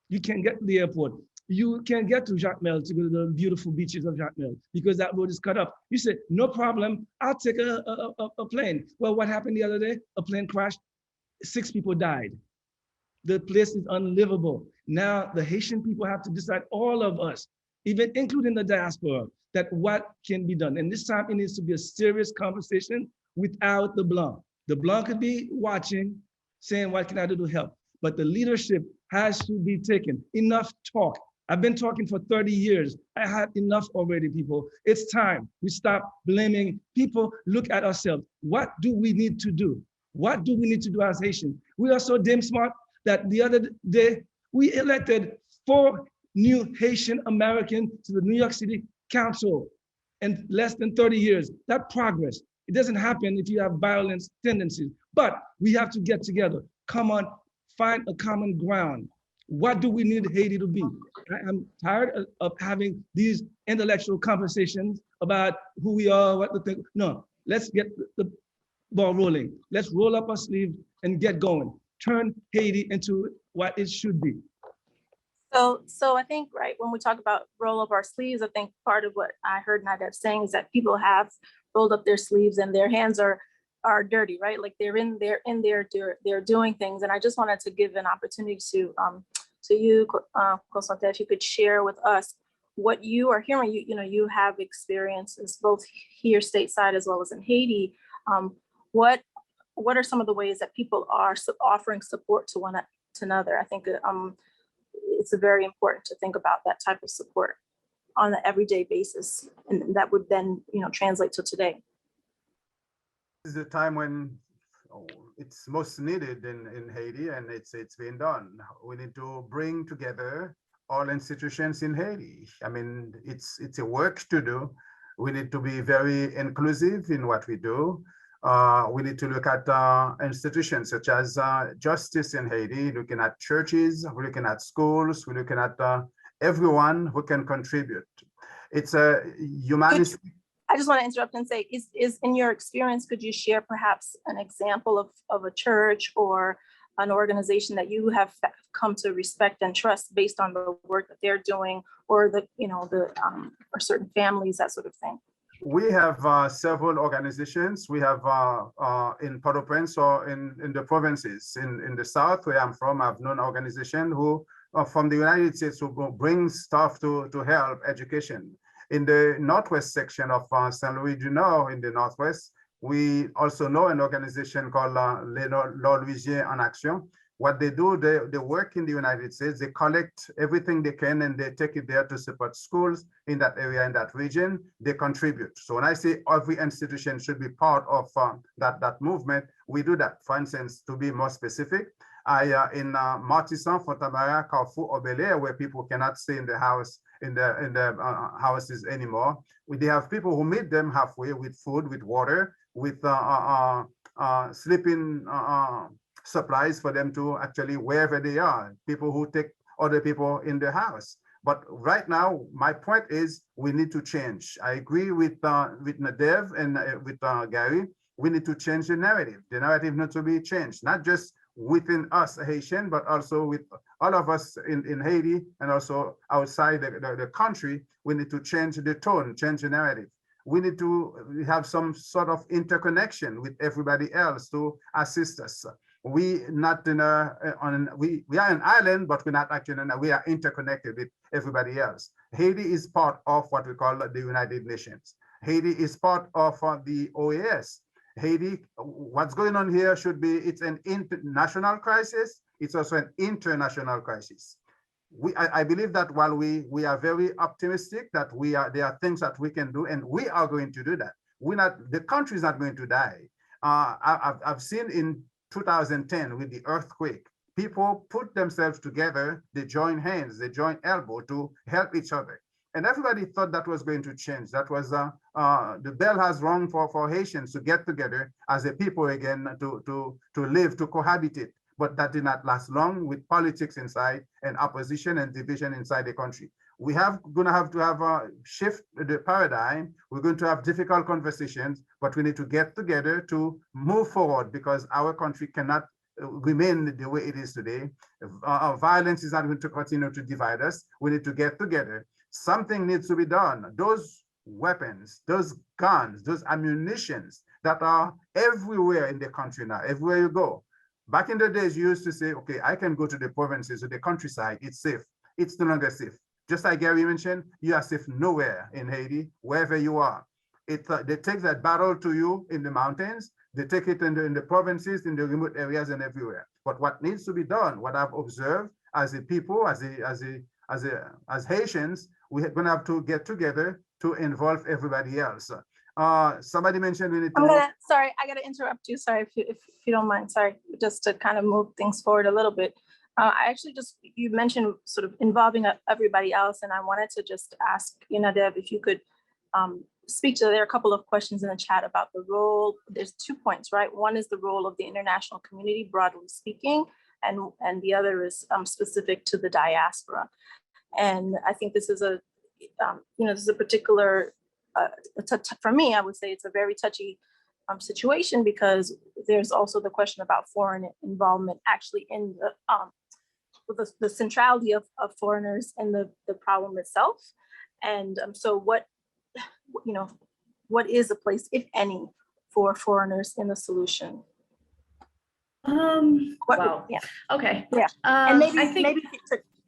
You can't get to the airport. You can't get to Jacmel to go to the beautiful beaches of Jacmel because that road is cut up. You say, no problem, I'll take a plane. Well, what happened the other day? A plane crashed, 6 people died. The place is unlivable. Now the Haitian people have to decide, all of us, even including the diaspora, that what can be done. And this time it needs to be a serious conversation without the Blanc. The Blanc could be watching, saying, what can I do to help? But the leadership has to be taken. Enough talk. I've been talking for 30 years. I had enough already, people. It's time we stop blaming people, look at ourselves. What do we need to do? What do we need to do as Haitians? We are so damn smart that the other day, we elected 4 new Haitian Americans to the New York City Council in less than 30 years. That progress. It doesn't happen if you have violence tendencies, but we have to get together. Come on, find a common ground. What do we need Haiti to be? I'm tired of having these intellectual conversations about who we are, what the thing. No, let's get the ball rolling. Let's roll up our sleeves and get going. Turn Haiti into what it should be. So I think, right, when we talk about roll up our sleeves, I think part of what I heard Nadeb saying is that people have rolled up their sleeves and their hands are dirty, right? Like they're doing things. And I just wanted to give an opportunity to you, Constante, if you could share with us what you are hearing. You have experiences both here stateside as well as in Haiti. What are some of the ways that people are offering support to one another? I think it's very important to think about that type of support on an everyday basis, and that would then translate to today. This is the time when it's most needed in Haiti, and it's being done. We need to bring together all institutions in Haiti. I mean, it's a work to do. We need to be very inclusive in what we do. We need to look at institutions such as justice in Haiti, looking at churches, we're looking at schools, we're looking at everyone who can contribute. It's a humanistic. I just want to interrupt and say, is in your experience, could you share perhaps an example of a church or an organization that you have come to respect and trust based on the work that they're doing, or or certain families, that sort of thing? We have several organizations. We have in Port-au-Prince or in the provinces. In the South, where I'm from, I've known organization who from the United States who bring stuff to help education. In the Northwest section of Saint Louis du Nord, in the Northwest, we also know an organization called Les Louisiens en Action. What they do, they work in the United States, they collect everything they can and they take it there to support schools in that area, in that region, they contribute. So when I say every institution should be part of that movement, we do that. For instance, to be more specific, in Martissan, Fontamara, Carrefour, Obele, where people cannot stay in the house, in the houses anymore, they have people who meet them halfway with food, with water, with sleeping supplies for them to actually wherever they are, people who take other people in the house. But right now, my point is we need to change. I agree with Nadev and with Gary. We need to change the narrative. The narrative needs to be changed, not just within us Haitian, but also with all of us in Haiti and also outside the country. We need to change the tone, change the narrative. We need to have some sort of interconnection with everybody else to assist us. We not in we are an island, but we're not actually we are interconnected with everybody else. Haiti is part of what we call the United Nations. Haiti is part of the OAS. Haiti, what's going on here should be, it's an international crisis. It's also an international crisis. I believe that while we are very optimistic that there are things that we can do, and we are going to do that. The country is not going to die. I've seen in 2010 with the earthquake, people put themselves together, they join hands, they join elbow to help each other. And everybody thought that was going to change. That was the bell has rung for Haitians to get together as a people again, to live, to cohabitate. But that did not last long with politics inside and opposition and division inside the country. We going to have a shift the paradigm. We're going to have difficult conversations, but we need to get together to move forward because our country cannot remain the way it is today. Violence is not going to continue to divide us. We need to get together. Something needs to be done. Those weapons, those guns, those ammunitions that are everywhere in the country now, everywhere you go. Back in the days, you used to say, okay, I can go to the provinces or the countryside, it's safe. It's no longer safe. Just like Gary mentioned, you are safe nowhere in Haiti, wherever you are. They take that battle to you in the mountains, they take it in the provinces, in the remote areas and everywhere. But what needs to be done, what I've observed as a people, as Haitians, we're gonna have to get together to involve everybody else. Somebody mentioned we need to. Sorry, I gotta interrupt you. Sorry, if you don't mind. Sorry, just to kind of move things forward a little bit. I actually you mentioned sort of involving everybody else, and I wanted to just ask Nadev if you could speak to. There are a couple of questions in the chat about the role. There's 2 points, right? One is the role of the international community, broadly speaking, and the other is specific to the diaspora. And I think this is this is a particular. For me, I would say it's a very touchy situation because there's also the question about foreign involvement actually in the centrality of foreigners in the problem itself. And so what is a place, if any, for foreigners in the solution? Wow. Yeah. Okay. Yeah. And maybe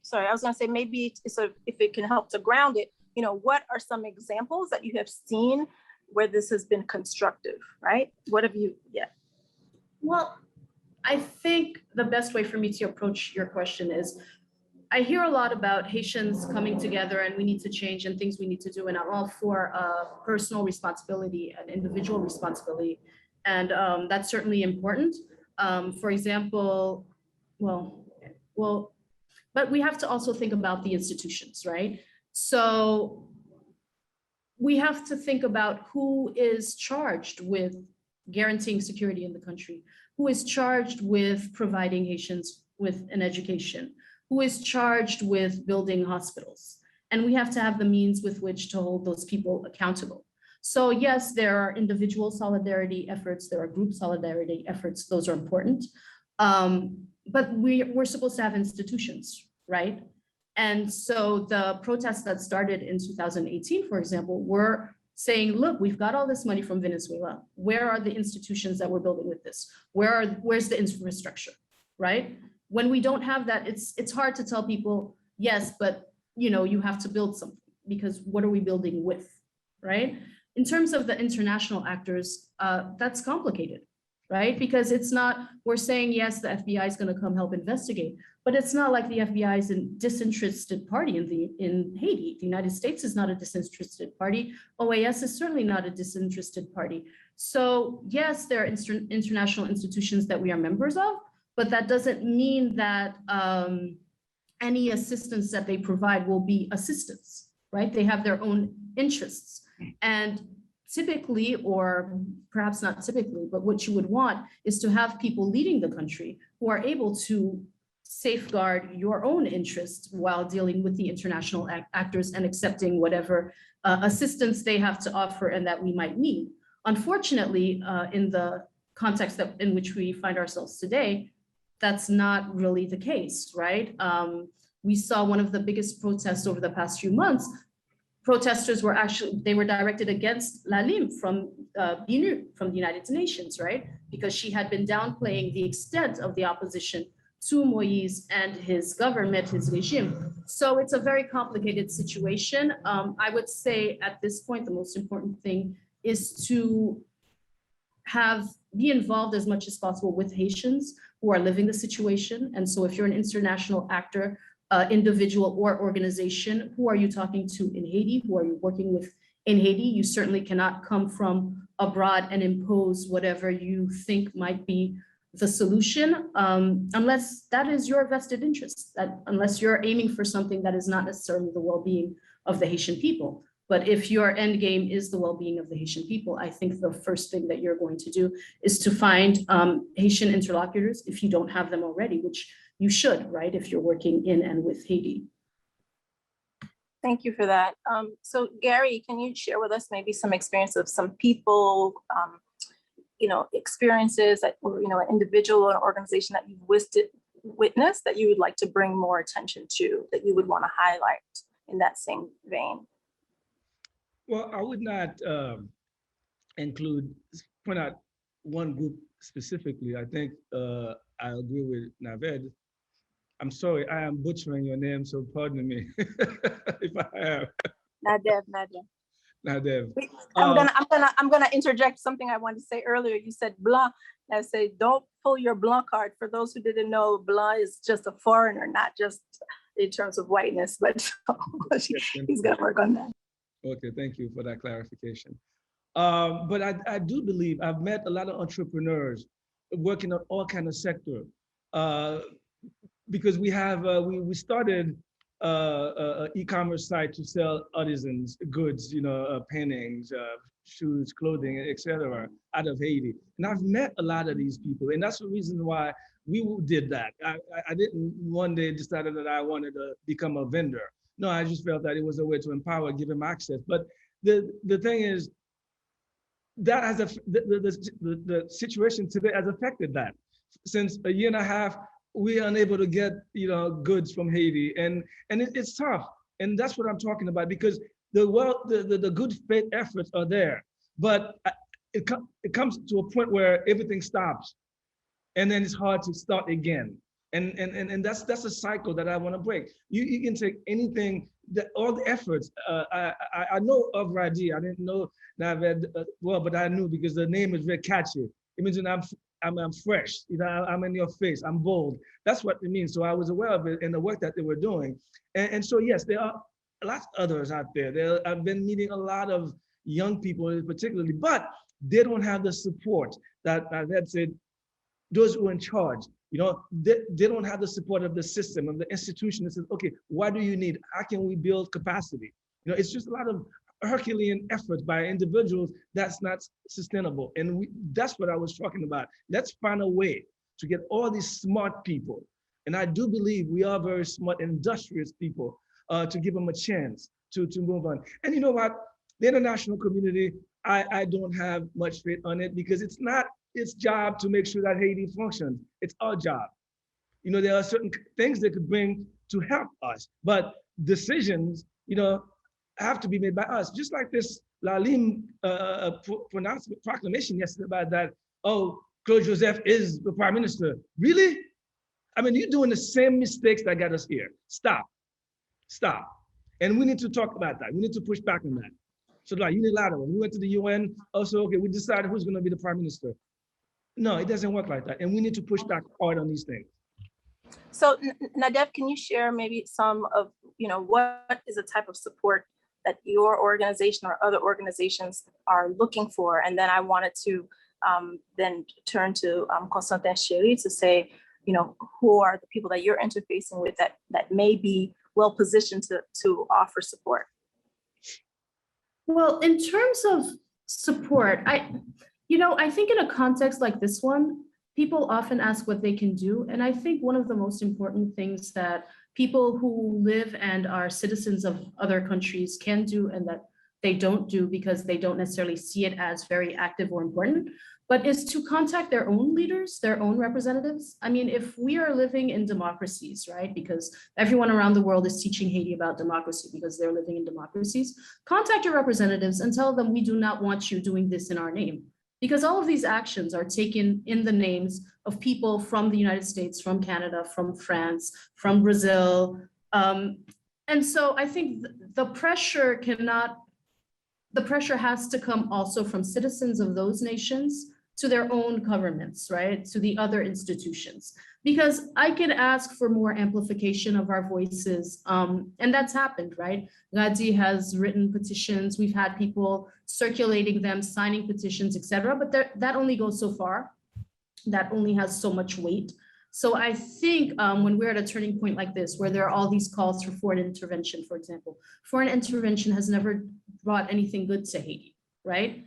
sorry, I was going to say maybe if it can help to ground it, what are some examples that you have seen where this has been constructive, right? What have you, Well, I think the best way for me to approach your question is, I hear a lot about Haitians coming together and we need to change and things we need to do, and I'm all for personal responsibility and individual responsibility. And that's certainly important. For example, but we have to also think about the institutions, right? So we have to think about who is charged with guaranteeing security in the country, who is charged with providing Haitians with an education, who is charged with building hospitals. And we have to have the means with which to hold those people accountable. So yes, there are individual solidarity efforts, there are group solidarity efforts, those are important. But we're supposed to have institutions, right? And so the protests that started in 2018, for example, were saying, look, we've got all this money from Venezuela. Where are the institutions that we're building with this? Where's the infrastructure, right? When we don't have that, it's hard to tell people, yes, but you have to build something, because what are we building with, right? In terms of the international actors, that's complicated, right? Because it's not, we're saying, yes, the FBI is going to come help investigate, but it's not like the FBI is a disinterested party in Haiti. The United States is not a disinterested party. OAS is certainly not a disinterested party. So yes, there are international institutions that we are members of, but that doesn't mean that any assistance that they provide will be assistance, right? They have their own interests. And typically, or perhaps not typically, but what you would want is to have people leading the country who are able to safeguard your own interests while dealing with the international actors and accepting whatever assistance they have to offer and that we might need. Unfortunately, in the context in which we find ourselves today, that's not really the case, right? We saw one of the biggest protests over the past few months. Protesters were they were directed against Lalim from BNU, from the United Nations, right? Because she had been downplaying the extent of the opposition to Moise and his government, his regime. So it's a very complicated situation. I would say at this point, the most important thing is to be involved as much as possible with Haitians who are living the situation. And so if you're an international actor, individual or organization, who are you talking to in Haiti? Who are you working with in Haiti? You certainly cannot come from abroad and impose whatever you think might be the solution, unless that is your vested interest, unless you're aiming for something that is not necessarily the well-being of the Haitian people. But if your end game is the well-being of the Haitian people, I think the first thing that you're going to do is to find Haitian interlocutors, if you don't have them already, which you should, right, if you're working in and with Haiti. Thank you for that. So Gary, can you share with us maybe some experience of some people, experiences that, or an individual or an organization that you've witnessed that you would like to bring more attention to, that you would want to highlight in that same vein? Well, I would not point out one group specifically. I think I agree with Naved. I'm sorry, I am butchering your name, so pardon me if I have. Nadev. Nadev. I'm gonna interject something I wanted to say earlier. You said blanc. I say don't pull your blanc card. For those who didn't know, blanc is just a foreigner, not just in terms of whiteness, but he's gonna work on that. Okay, thank you for that clarification. But I do believe I've met a lot of entrepreneurs working on all kinds of sectors. Because we have we started an e-commerce site to sell artisans goods, paintings, shoes, clothing, etc., out of Haiti. And I've met a lot of these people, and that's the reason why we did that. I didn't one day decided that I wanted to become a vendor. No, I just felt that it was a way to empower, give them access. But the thing is, that has the situation today has affected that. Since a year and a half, we are unable to get goods from Haiti, and it's tough. And that's what I'm talking about, because the good faith efforts are there, but it comes to a point where everything stops, and then it's hard to start again. And that's a cycle that I want to break. You can take anything, all the efforts. I know of Raji. I didn't know Naved well, but I knew because the name is very catchy. It means that I'm fresh. I'm in your face. I'm bold. That's what it means. So I was aware of it and the work that they were doing. And so yes, there are lots of others out there. I've been meeting a lot of young people particularly, but they don't have the support that Naved said. Those who are in charge, they don't have the support of the system, of the institution that says, okay, what do you need? How can we build capacity? It's just a lot of Herculean efforts by individuals that's not sustainable. And that's what I was talking about. Let's find a way to get all these smart people. And I do believe we are very smart, industrious people, to give them a chance to move on. And you know what? The international community, I don't have much faith on it because it's not its job to make sure that Haiti functions. It's our job. You know, there are certain things they could bring to help us, but decisions, you know, have to be made by us. Just like this Lalim pronouncement proclamation yesterday about that, oh, Claude Joseph is the prime minister. Really? I mean, you're doing the same mistakes that got us here. Stop. Stop. And we need to talk about that. We need to push back on that. So like unilateral, we went to the UN, also, okay, we decided who's gonna be the prime minister. No, it doesn't work like that. And we need to push back hard on these things. So Nadev, can you share maybe some of, you know, what is the type of support that your organization or other organizations are looking for? And then I wanted to then turn to Constantin Chéri to say, you know, who are the people that you're interfacing with that may be well positioned to offer support? Well, in terms of support, I think in a context like this one, people often ask what they can do. And I think one of the most important things that people who live and are citizens of other countries can do and that they don't do because they don't necessarily see it as very active or important, but is to contact their own leaders, their own representatives. I mean, if we are living in democracies, right, because everyone around the world is teaching Haiti about democracy because they're living in democracies, contact your representatives and tell them we do not want you doing this in our name. Because all of these actions are taken in the names of people from the United States, from Canada, from France, from Brazil. And so I think the pressure has to come also from citizens of those nations to their own governments, right? To the other institutions. Because I can ask for more amplification of our voices, and that's happened, right? Gadi has written petitions, we've had people circulating them, signing petitions, et cetera, but that only goes so far. That only has so much weight. So I think when we're at a turning point like this, where there are all these calls for foreign intervention, for example, foreign intervention has never brought anything good to Haiti, right?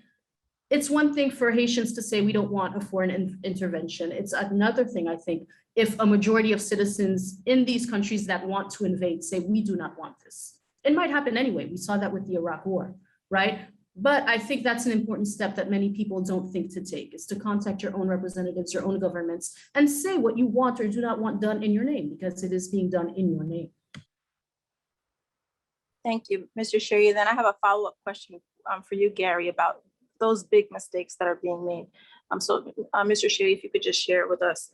It's one thing for Haitians to say we don't want a foreign intervention. It's another thing, I think, if a majority of citizens in these countries that want to invade say we do not want this. It might happen anyway. We saw that with the Iraq War, right? But I think that's an important step that many people don't think to take, is to contact your own representatives, your own governments, and say what you want or do not want done in your name, because it is being done in your name. Thank you, Mr. Chéri. Then I have a follow-up question for you, Gary, about those big mistakes that are being made. So Mr. Chéri, if you could just share with us,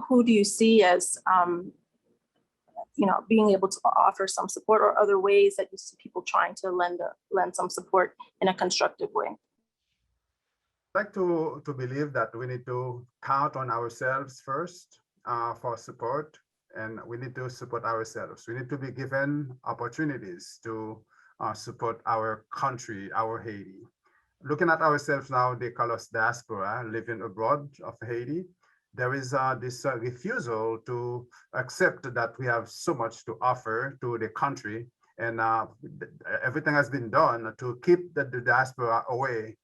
who do you see as being able to offer some support, or other ways that you see people trying to lend some support in a constructive way? I'd like to believe that we need to count on ourselves first for support, and we need to support ourselves. We need to be given opportunities to support our country, our Haiti. Looking at ourselves now, they call us diaspora, living abroad of Haiti. There is this refusal to accept that we have so much to offer to the country, and everything has been done to keep the diaspora away,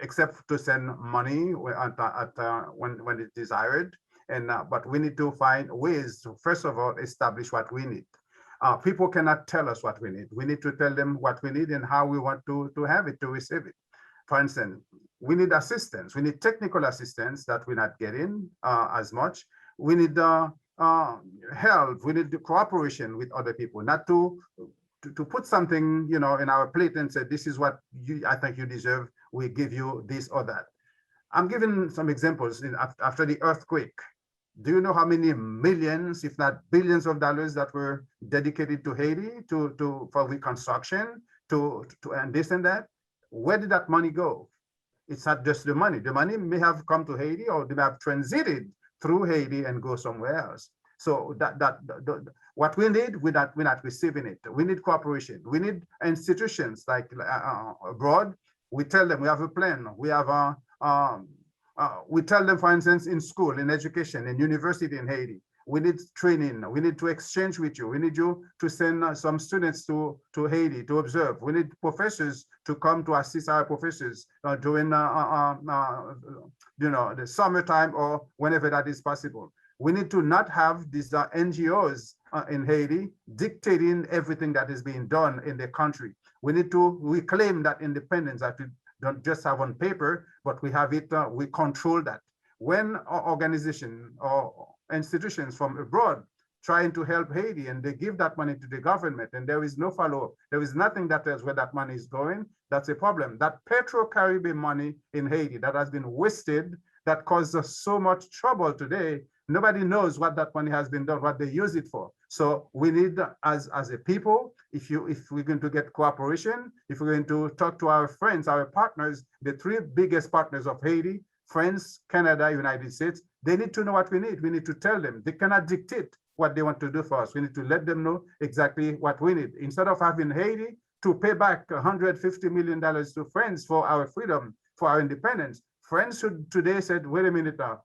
except to send money when it's desired. And but we need to find ways to, first of all, establish what we need. People cannot tell us what we need. We need to tell them what we need and how we want to have it, to receive it. For instance, we need assistance. We need technical assistance that we're not getting as much. We need help. We need the cooperation with other people, not to put something, in our plate and say, this is what I think you deserve. We give you this or that. I'm giving some examples. After the earthquake, do you know how many millions, if not billions of dollars that were dedicated to Haiti for reconstruction, and this and that? Where did that money go? It's not just the money. The money may have come to Haiti, or they may have transited through Haiti and go somewhere else. So what we need, we're not receiving it. We need cooperation. We need institutions like abroad. We tell them we have a plan. We have we tell them, for instance, in school, in education, in university in Haiti, we need training. We need to exchange with you. We need you to send some students to Haiti to observe. We need professors to come to assist our professors during the summertime or whenever that is possible. We need to not have these NGOs in Haiti dictating everything that is being done in the country. We need to reclaim that independence that we don't just have on paper, but we have it, we control that. When organizations or institutions from abroad trying to help Haiti and they give that money to the government and there is no follow-up, there is nothing that tells where that money is going, that's a problem. That Petro-Caribbean money in Haiti that has been wasted, that caused us so much trouble today, nobody knows what that money has been done, what they use it for. So we need, as a people, if we're going to get cooperation, if we're going to talk to our friends, our partners, the three biggest partners of Haiti, France, Canada, United States, they need to know what we need. We need to tell them. They cannot dictate what they want to do for us. We need to let them know exactly what we need. Instead of having Haiti to pay back $150 million to France for our freedom, for our independence, France should today said, wait a minute now,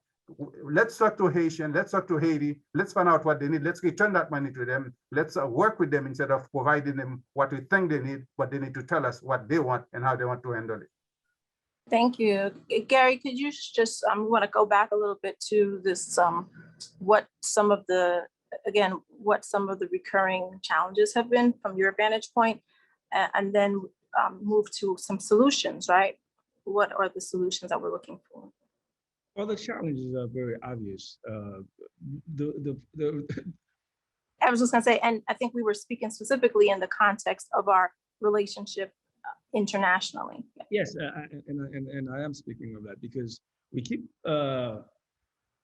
let's talk to Haitian, let's talk to Haiti, let's find out what they need, let's return that money to them, let's work with them instead of providing them what we think they need, but they need to tell us what they want and how they want to handle it. Thank you. Gary, could you just, we want to go back a little bit to this, what some of the recurring challenges have been from your vantage point, and then move to some solutions, right? What are the solutions that we're looking for? Well, the challenges are very obvious. I was just gonna say, and I think we were speaking specifically in the context of our relationship internationally. Yes, and I am speaking of that because we keep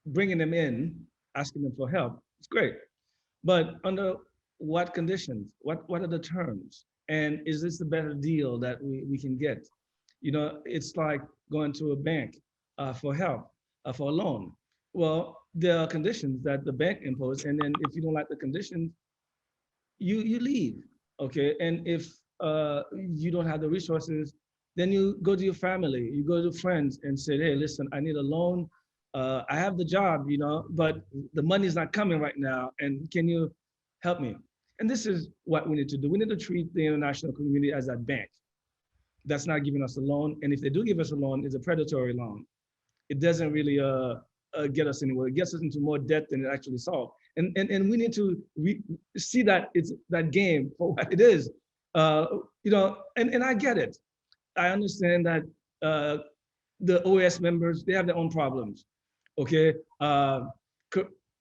bringing them in, asking them for help. It's great, but under what conditions? What are the terms? And is this the better deal that we can get? You know, it's like going to a bank for help, for a loan. Well, there are conditions that the bank imposes, and then if you don't like the conditions, you leave, okay? And if you don't have the resources, then you go to your family, you go to friends and say, hey, listen, I need a loan. I have the job, you know, but the money's not coming right now, and can you help me? And this is what we need to do. We need to treat the international community as a bank that's not giving us a loan. And if they do give us a loan, it's a predatory loan. It doesn't really get us anywhere. It gets us into more debt than it actually solves. And we need to see that it's that game for what it is. You know, and I get it. I understand that the OAS members, they have their own problems, okay?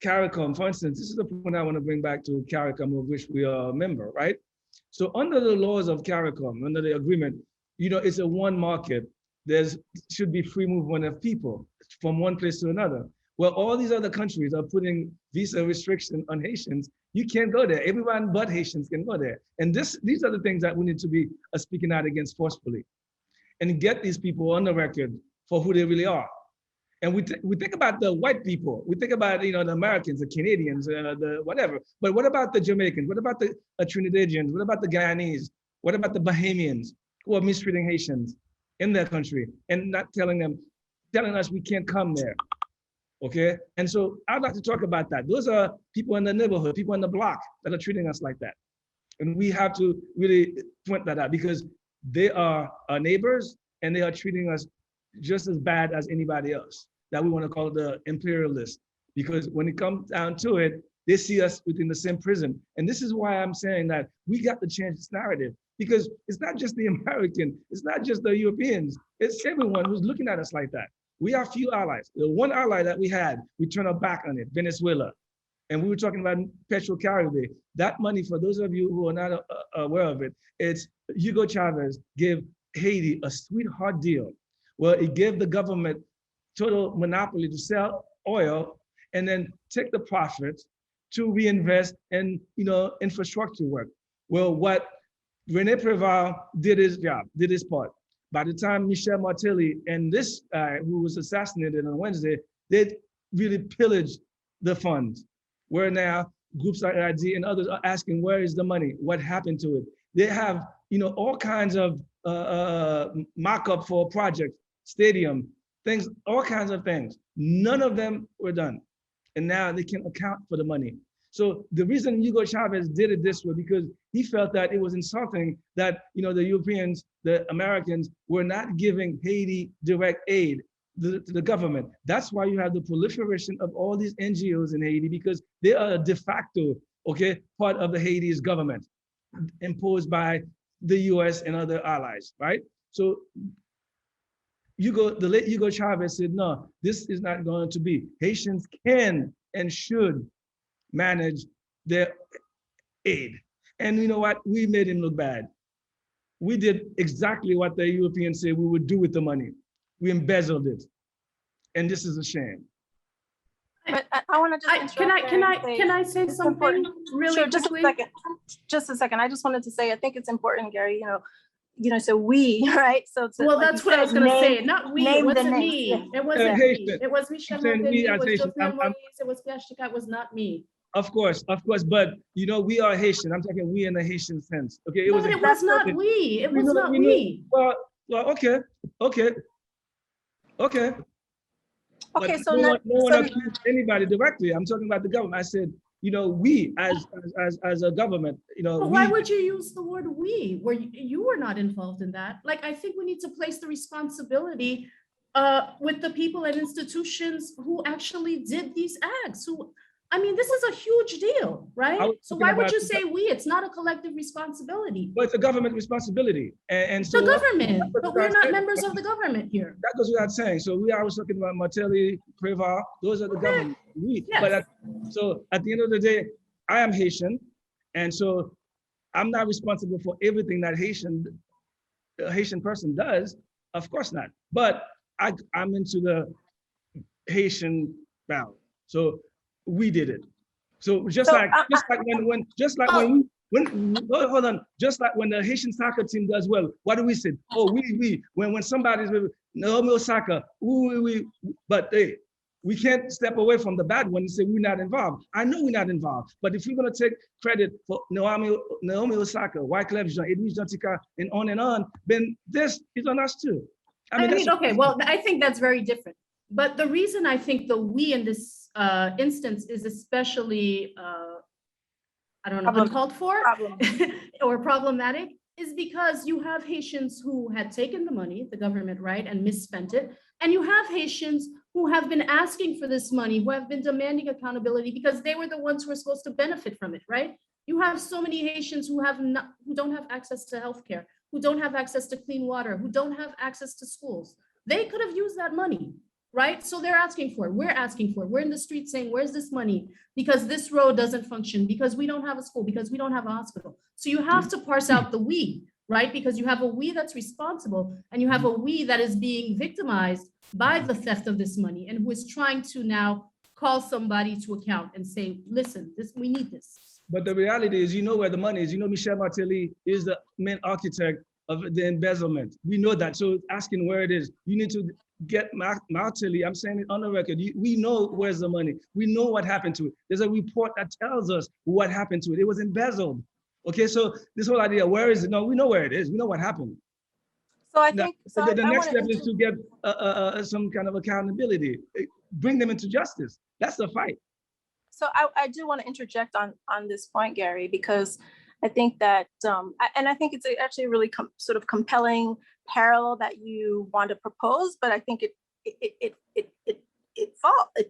CARICOM, for instance, this is the point I want to bring back to CARICOM, of which we are a member, right? So under the laws of CARICOM, under the agreement, you know, it's a one market. Should be free movement of people from one place to another. Well, all these other countries are putting visa restriction on Haitians. You can't go there. Everyone but Haitians can go there. And these are the things that we need to be speaking out against forcefully and get these people on the record for who they really are. And we think about the white people. We think about, you know, the Americans, the Canadians, the whatever. But what about the Jamaicans? What about the Trinidadians? What about the Guyanese? What about the Bahamians who are mistreating Haitians in their country and not telling us we can't come there, okay? And so I'd like to talk about that. Those are people in the neighborhood, people in the block that are treating us like that. And we have to really point that out because they are our neighbors and they are treating us just as bad as anybody else that we want to call the imperialist. Because when it comes down to it, they see us within the same prison. And this is why I'm saying that we got to change this narrative because it's not just the American, it's not just the Europeans, it's everyone who's looking at us like that. We have few allies. The one ally that we had, we turned our back on it, Venezuela. And we were talking about Petro-Caribbean. That money, for those of you who are not aware of it, it's Hugo Chavez gave Haiti a sweetheart deal where it gave the government total monopoly to sell oil and then take the profits to reinvest in, you know, infrastructure work. Well, what Rene Préval did his job, did his part. By the time Michel Martelly and this guy who was assassinated on Wednesday, they really pillaged the funds. Where now groups like ID and others are asking, where is the money? What happened to it? They have, you know, all kinds of mock-up for projects, stadium, things, all kinds of things. None of them were done. And now they can account for the money. So the reason Hugo Chavez did it this way, because he felt that it was insulting that, you know, the Europeans, the Americans were not giving Haiti direct aid. the government. That's why you have the proliferation of all these NGOs in Haiti, because they are a de facto, okay, part of the Haiti's government imposed by the US and other allies, right? So the late Hugo Chavez said, no, this is not going to be. Haitians can and should manage their aid. And you know what? We made him look bad. We did exactly what the Europeans said we would do with the money. We embezzled it. And this is a shame. But I want to just Can I say it's something important. really Sure, just a quickly? second. Just a second. I just wanted to say, I think it's important, Gary, so we, right? So it's Well, like that's you what I was said, gonna say. name- Not we, name it the wasn't names. me. Yeah. It wasn't me. Haitian. It was Michel I'm saying we Martelly, it as was Haitians. Jovenel Moise, it was Pierre Chika, it was not me. Of course, but we are Haitian. I'm talking we in a Haitian sense. Okay, No, but it was not we. It was not we. Well, okay. Okay, But so no not, one so- accused anybody directly. I'm talking about the government. I said, we as a government, But why would you use the word we, where you were not involved in that? Like, I think we need to place the responsibility with the people and institutions who actually did these acts, this is a huge deal, right? So why would you say we? It's not a collective responsibility. Well, it's a government responsibility. And so The government, but we're not saying. members of the government here. That goes without saying. So I was talking about Martelly, Préval, those are the government. Yes. But so at the end of the day, I am Haitian. And so I'm not responsible for everything that a Haitian person does. Of course not. But I'm into the Haitian ballot. So we did it. So just like when hold on, just like when the Haitian soccer team does well, what do we say? Oh, when somebody's with Naomi Osaka, but hey, we can't step away from the bad one and say we're not involved. I know we're not involved, but if we're gonna take credit for Naomi Osaka, Wyclef Jean, Edwige Dantika, and on, then this is on us too. Okay, well, I think that's very different. But the reason I think the we in this instance is especially, uncalled for or problematic is because you have Haitians who had taken the money, the government, right, and misspent it. And you have Haitians who have been asking for this money, who have been demanding accountability because they were the ones who were supposed to benefit from it, right? You have so many Haitians who don't have access to healthcare, who don't have access to clean water, who don't have access to schools. They could have used that money, right? So they're asking for it. We're asking for it. We're in the street saying, where's this money? Because this road doesn't function, because we don't have a school, because we don't have a hospital. So you have to parse out the we, right? Because you have a we that's responsible and you have a we that is being victimized by the theft of this money and who is trying to now call somebody to account and say, listen, we need this. But the reality is, where the money is. Michel Martelly is the main architect of the embezzlement. We know that. So asking where it is, you need to get Martelly. I'm saying it on the record. We know where's the money. We know what happened to it. There's a report that tells us what happened to it. It was embezzled. Okay, so this whole idea, where is it? No, we know where it is. We know what happened. So I think the next step is to get some kind of accountability. Bring them into justice. That's the fight. So I do want to interject on this point, Gary, because I think that, and I think it's actually a really sort of compelling parallel that you want to propose, but I think it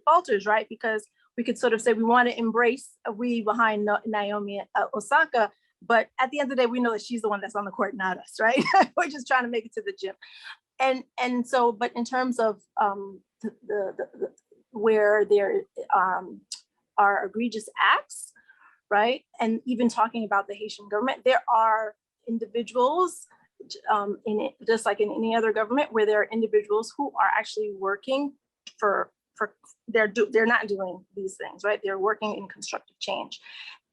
falters, right? Because we could sort of say we want to embrace a we behind Naomi Osaka, but at the end of the day, we know that she's the one that's on the court, not us, right? We're just trying to make it to the gym, and so, but in terms of the where there are egregious acts, right? And even talking about the Haitian government, there are individuals in it, just like in any other government, where there are individuals who are actually working for they're not doing these things, right? They're working in constructive change.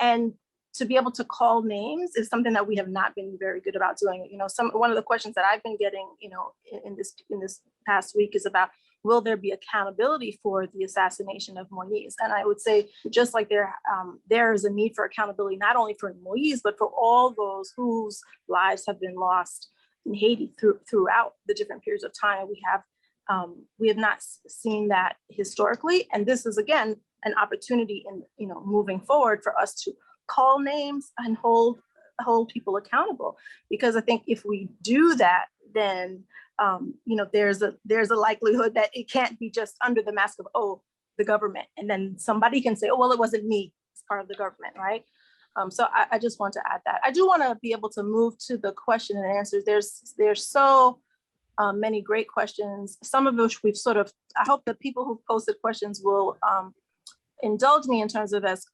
And to be able to call names is something that we have not been very good about doing. One of the questions that I've been getting, in this past week is about, will there be accountability for the assassination of Moise? And I would say, just like there is a need for accountability, not only for Moise, but for all those whose lives have been lost in Haiti throughout the different periods of time. We have not seen that historically. And this is, again, an opportunity in, moving forward for us to call names and hold people accountable. Because I think if we do that, then there's a likelihood that it can't be just under the mask of, oh, the government. And then somebody can say, oh, well, it wasn't me, it's part of the government, right? So I just want to add that. I do want to be able to move to the question and answers. There's so many great questions, some of which we've sort of, I hope the people who posted questions will indulge me in terms of as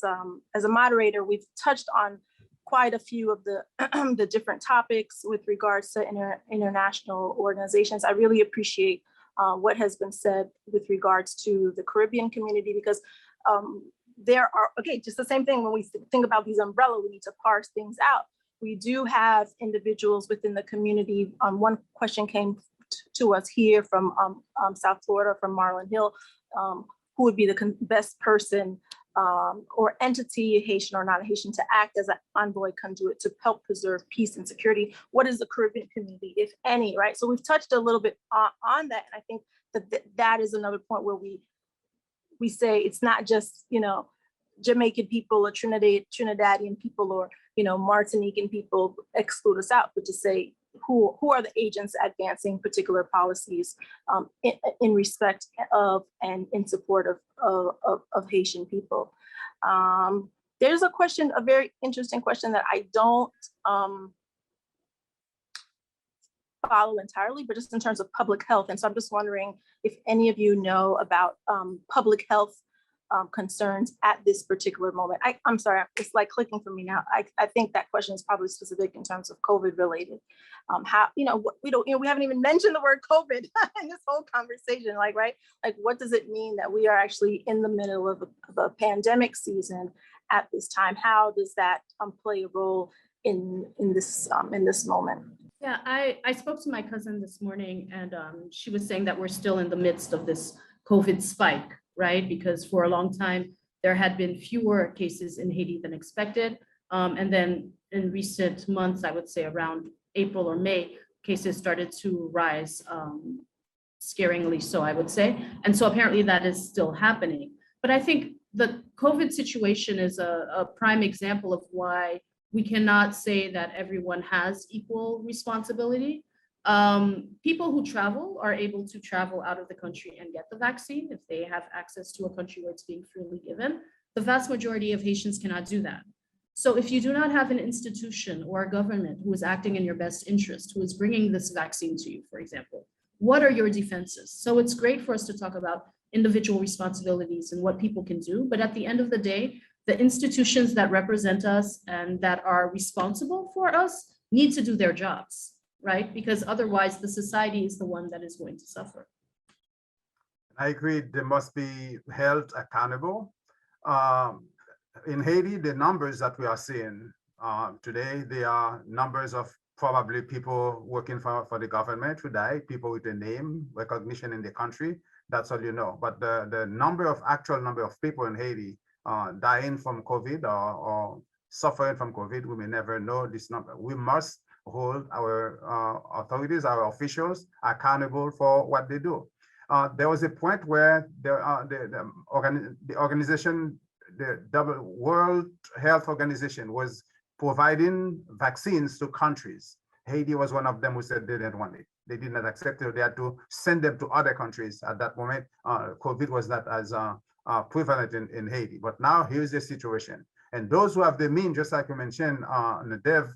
a moderator, we've touched on quite a few of the the different topics with regards to international organizations. I really appreciate what has been said with regards to the Caribbean community, because there are, okay, just the same thing when we think about these umbrella, we need to parse things out. We do have individuals within the community. One question came to us here from South Florida, from Marlon Hill, who would be the best person or entity, Haitian or non-Haitian, to act as an envoy conduit to help preserve peace and security. What is the Caribbean community, if any, right? So we've touched a little bit on that. And I think that is another point where we say it's not just, Jamaican people or Trinidadian people or, Martinican people exclude us out, but to say who are the agents advancing particular policies in respect of and in support of Haitian people. There's a question, a very interesting question that I don't follow entirely, but just in terms of public health. And so I'm just wondering if any of you know about public health concerns at this particular moment. I'm sorry, it's like clicking for me now. I think that question is probably specific in terms of COVID related. How, we haven't even mentioned the word COVID in this whole conversation, right? Like, what does it mean that we are actually in the middle of a pandemic season at this time? How does that play a role in this moment? Yeah, I spoke to my cousin this morning, and she was saying that we're still in the midst of this COVID spike, right? Because for a long time, there had been fewer cases in Haiti than expected. And then in recent months, I would say around April or May, cases started to rise, scaringly so, I would say. And so apparently that is still happening. But I think the COVID situation is a prime example of why we cannot say that everyone has equal responsibility. People who travel are able to travel out of the country and get the vaccine if they have access to a country where it's being freely given. The vast majority of Haitians cannot do that. So if you do not have an institution or a government who is acting in your best interest, who is bringing this vaccine to you, for example, what are your defenses? So it's great for us to talk about individual responsibilities and what people can do. But at the end of the day, the institutions that represent us and that are responsible for us need to do their jobs, right? Because otherwise the society is the one that is going to suffer. I agree, they must be held accountable. In Haiti, the numbers that we are seeing today, they are numbers of probably people working for the government who died, people with a name recognition in the country. That's all you know. But the actual number of people in Haiti dying from COVID or suffering from COVID, we may never know this number. We must hold our authorities, our officials accountable for what they do. There was a point where the organization, the World Health Organization, was providing vaccines to countries. Haiti was one of them who said they didn't want it. They did not accept it. They had to send them to other countries. At that moment, COVID was not as prevalent in Haiti. But now here's the situation. And those who have the means, just like you mentioned, Nadev,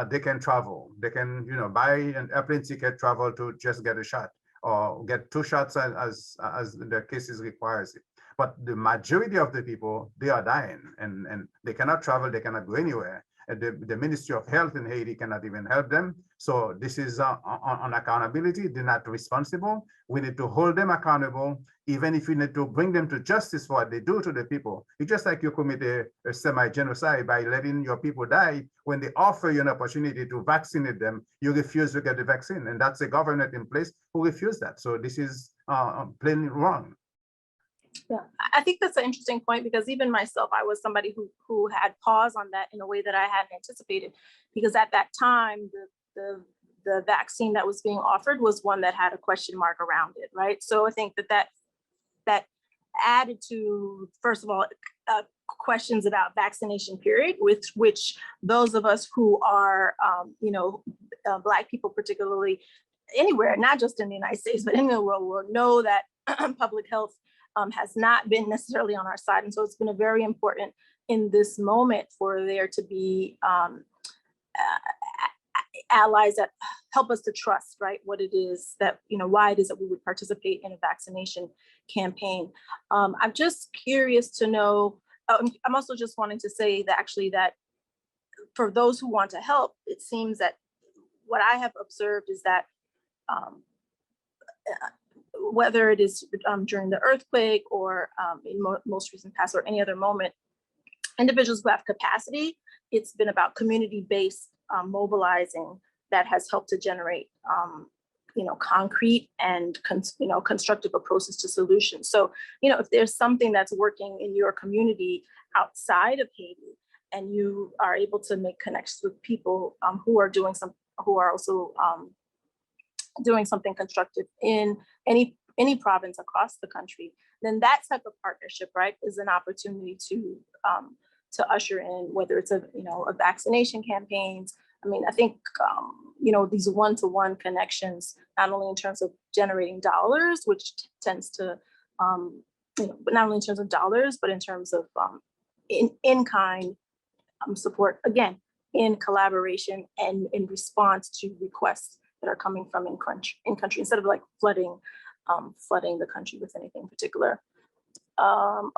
they can travel. They can, buy an airplane ticket, travel to just get a shot, or get 2 shots as the cases requires it. But the majority of the people, they are dying, and they cannot travel, they cannot go anywhere. And the Ministry of Health in Haiti cannot even help them. So this is on accountability. They're not responsible. We need to hold them accountable, even if we need to bring them to justice for what they do to the people. It's just like you commit a semi-genocide by letting your people die. When they offer you an opportunity to vaccinate them, you refuse to get the vaccine. And that's a government in place who refused that. So this is plainly wrong. Yeah, I think that's an interesting point, because even myself, I was somebody who had pause on that in a way that I hadn't anticipated, because at that time, the vaccine that was being offered was one that had a question mark around it, right? So I think that added to, first of all, questions about vaccination period, with which those of us who are, Black people particularly, anywhere, not just in the United States, but in the world, will know that public health has not been necessarily on our side. And so it's been very important in this moment for there to be allies that help us to trust, right, what it is that, why it is that we would participate in a vaccination campaign. I'm just curious to know, I'm also just wanting to say that actually that for those who want to help, it seems that what I have observed is that whether it is during the earthquake or in most recent past or any other moment, individuals who have capacity, it's been about community-based mobilizing that has helped to generate concrete and constructive approaches to solutions. So, if there's something that's working in your community outside of Haiti, and you are able to make connections with people who are also doing something constructive in any province across the country, then that type of partnership, right, is an opportunity to usher in, whether it's a vaccination campaigns. I mean, I think these one-to-one connections, not only in terms of generating dollars, which tends to but not only in terms of dollars, but in terms of in-kind support, again, in collaboration and in response to requests that are coming from in country, instead of like flooding the country with anything particular.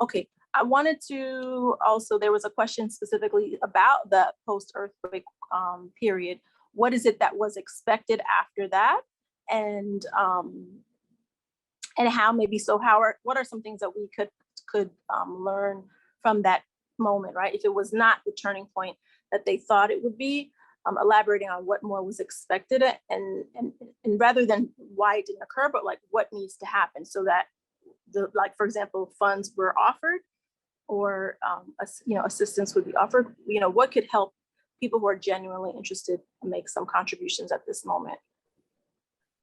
Okay, I wanted to also, there was a question specifically about the post-earthquake period. What is it that was expected after that? And how what are some things that we could learn from that moment, right? If it was not the turning point that they thought it would be, elaborating on what more was expected and rather than why it didn't occur, but like what needs to happen so that for example, funds were offered or assistance would be offered. What could help people who are genuinely interested make some contributions at this moment?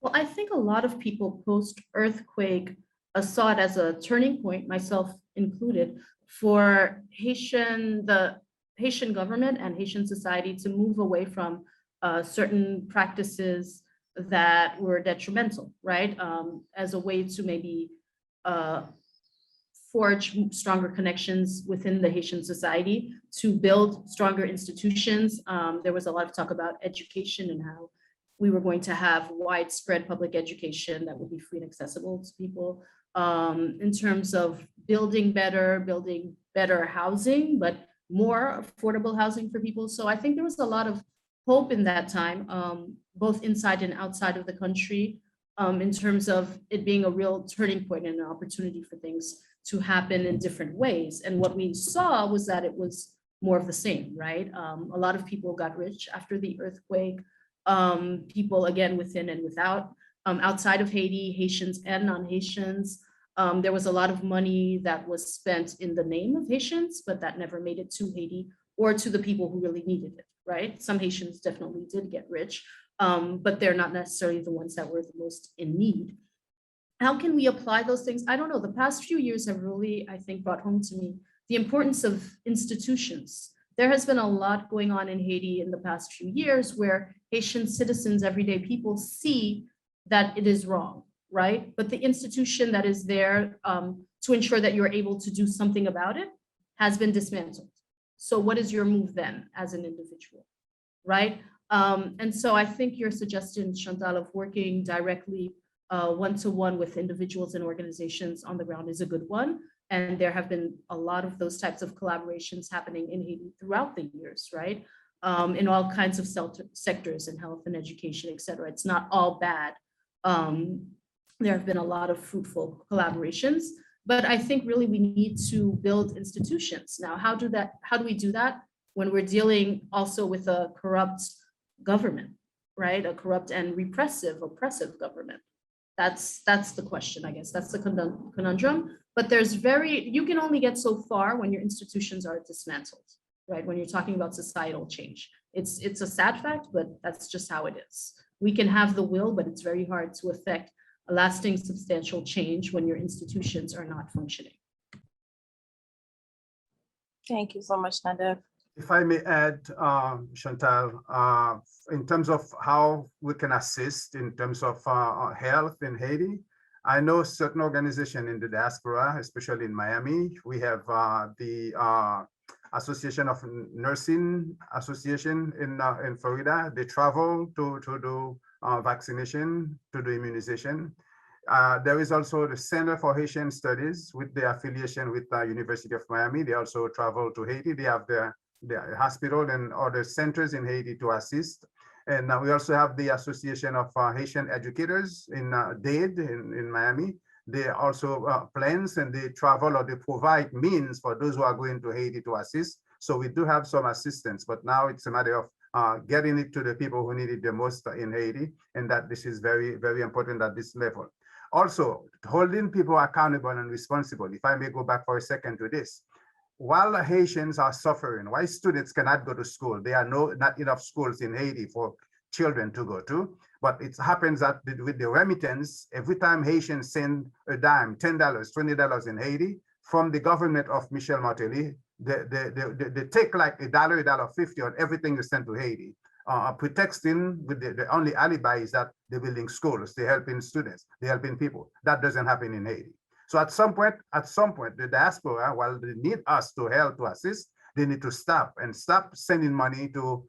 Well, I think a lot of people post-earthquake saw it as a turning point, myself included, for the Haitian government and Haitian society to move away from certain practices that were detrimental, right? As a way to maybe forge stronger connections within the Haitian society, to build stronger institutions. There was a lot of talk about education and how we were going to have widespread public education that would be free and accessible to people, in terms of building better housing, but more affordable housing for people. So I think there was a lot of hope in that time, both inside and outside of the country, in terms of it being a real turning point and an opportunity for things to happen in different ways. And what we saw was that it was more of the same, right? A lot of people got rich after the earthquake. People, again, within and without, outside of Haiti, Haitians and non-Haitians. There was a lot of money that was spent in the name of Haitians, but that never made it to Haiti or to the people who really needed it, right? Some Haitians definitely did get rich, but they're not necessarily the ones that were the most in need. How can we apply those things? I don't know. The past few years have really, I think, brought home to me the importance of institutions. There has been a lot going on in Haiti in the past few years where Haitian citizens, everyday people, see that it is wrong, right? But the institution that is there to ensure that you're able to do something about it has been dismantled. So what is your move then as an individual, right? And so I think your suggestion, Chantal, of working directly one-to-one with individuals and organizations on the ground is a good one. And there have been a lot of those types of collaborations happening in Haiti throughout the years, right? In all kinds of sectors, in health and education, et cetera. It's not all bad. There have been a lot of fruitful collaborations, but I think really we need to build institutions. Now, how do we do that when we're dealing also with a corrupt government, right? A corrupt and oppressive government. That's the question, I guess. That's the conundrum. But you can only get so far when your institutions are dismantled, right? When you're talking about societal change. It's a sad fact, but that's just how it is. We can have the will, but it's very hard to affect a lasting, substantial change when your institutions are not functioning. Thank you so much, Nadev. If I may add, Chantal, in terms of how we can assist in terms of health in Haiti, I know certain organizations in the diaspora, especially in Miami. We have the Association of Nursing Association in Florida. They travel to do vaccination, to do immunization. There is also the Center for Haitian Studies with the affiliation with the University of Miami. They also travel to Haiti. They have the hospital and other centers in Haiti to assist. And we also have the Association of Haitian Educators in DADE in Miami. They also plans and they travel or they provide means for those who are going to Haiti to assist. So we do have some assistance, but now it's a matter of getting it to the people who need it the most in Haiti, and that this is very, very important at this level. Also, holding people accountable and responsible. If I may go back for a second to this. While Haitians are suffering, why students cannot go to school, there are not enough schools in Haiti for children to go to. But it happens that with the remittance, every time Haitians send a dime, $10, $20 in Haiti from the government of Michel Martelly, they take like $1, $1.50 on everything you send to Haiti. Pretexting with the only alibi is that they're building schools, they're helping students, they're helping people. That doesn't happen in Haiti. So at some point, the diaspora, while they need us to help, to assist, they need to stop sending money to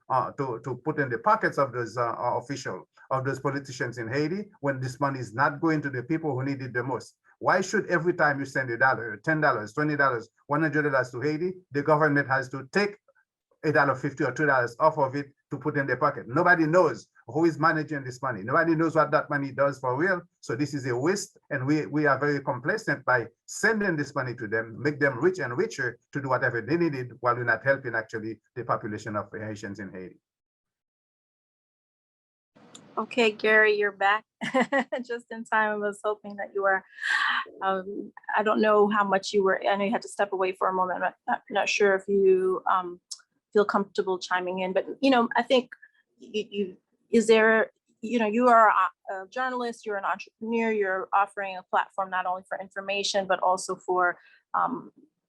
put in the pockets of those officials, of those politicians in Haiti, when this money is not going to the people who need it the most. Why should every time you send $1, $10, $20, $100 to Haiti, the government has to take $1.50 or $2 off of it to put in their pocket? Nobody knows who is managing this money. Nobody knows what that money does for real. So this is a waste, and we are very complacent by sending this money to them, make them rich and richer to do whatever they needed, while we're not helping actually the population of Haitians in Haiti. Okay, Gary, you're back just in time. I was hoping that you were, I don't know how much you were, I know you had to step away for a moment. I'm not sure if you feel comfortable chiming in, but, I think you are a journalist, you're an entrepreneur, you're offering a platform not only for information, but also for,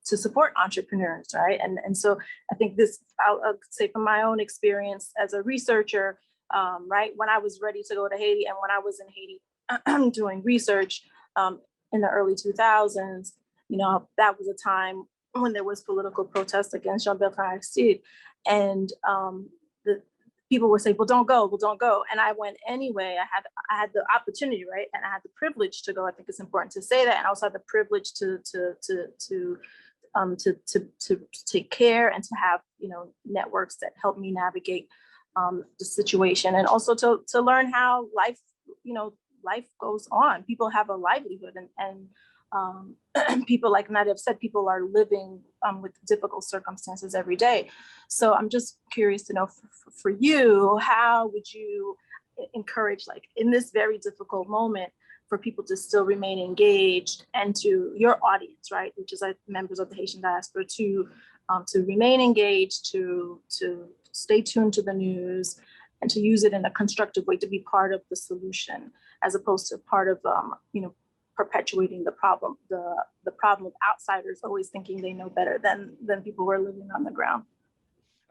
to support entrepreneurs, right? And so I think this, I'll say from my own experience as a researcher, right, when I was ready to go to Haiti and when I was in Haiti doing research in the early 2000s, that was a time when there was political protest against Jean-Bertrand Aristide, and the people were saying, well, don't go. And I went anyway. I had the opportunity, right? And I had the privilege to go. I think it's important to say that. And I also had the privilege to take care and to have, networks that help me navigate the situation, and also to learn how life goes on. People have a livelihood, and people, like Nadia said, people are living with difficult circumstances every day. So I'm just curious to know for you, how would you encourage, like in this very difficult moment, for people to still remain engaged, and to your audience, right, which is like members of the Haitian diaspora, to remain engaged, to stay tuned to the news, and to use it in a constructive way, to be part of the solution, as opposed to part of perpetuating the problem of outsiders always thinking they know better than people who are living on the ground.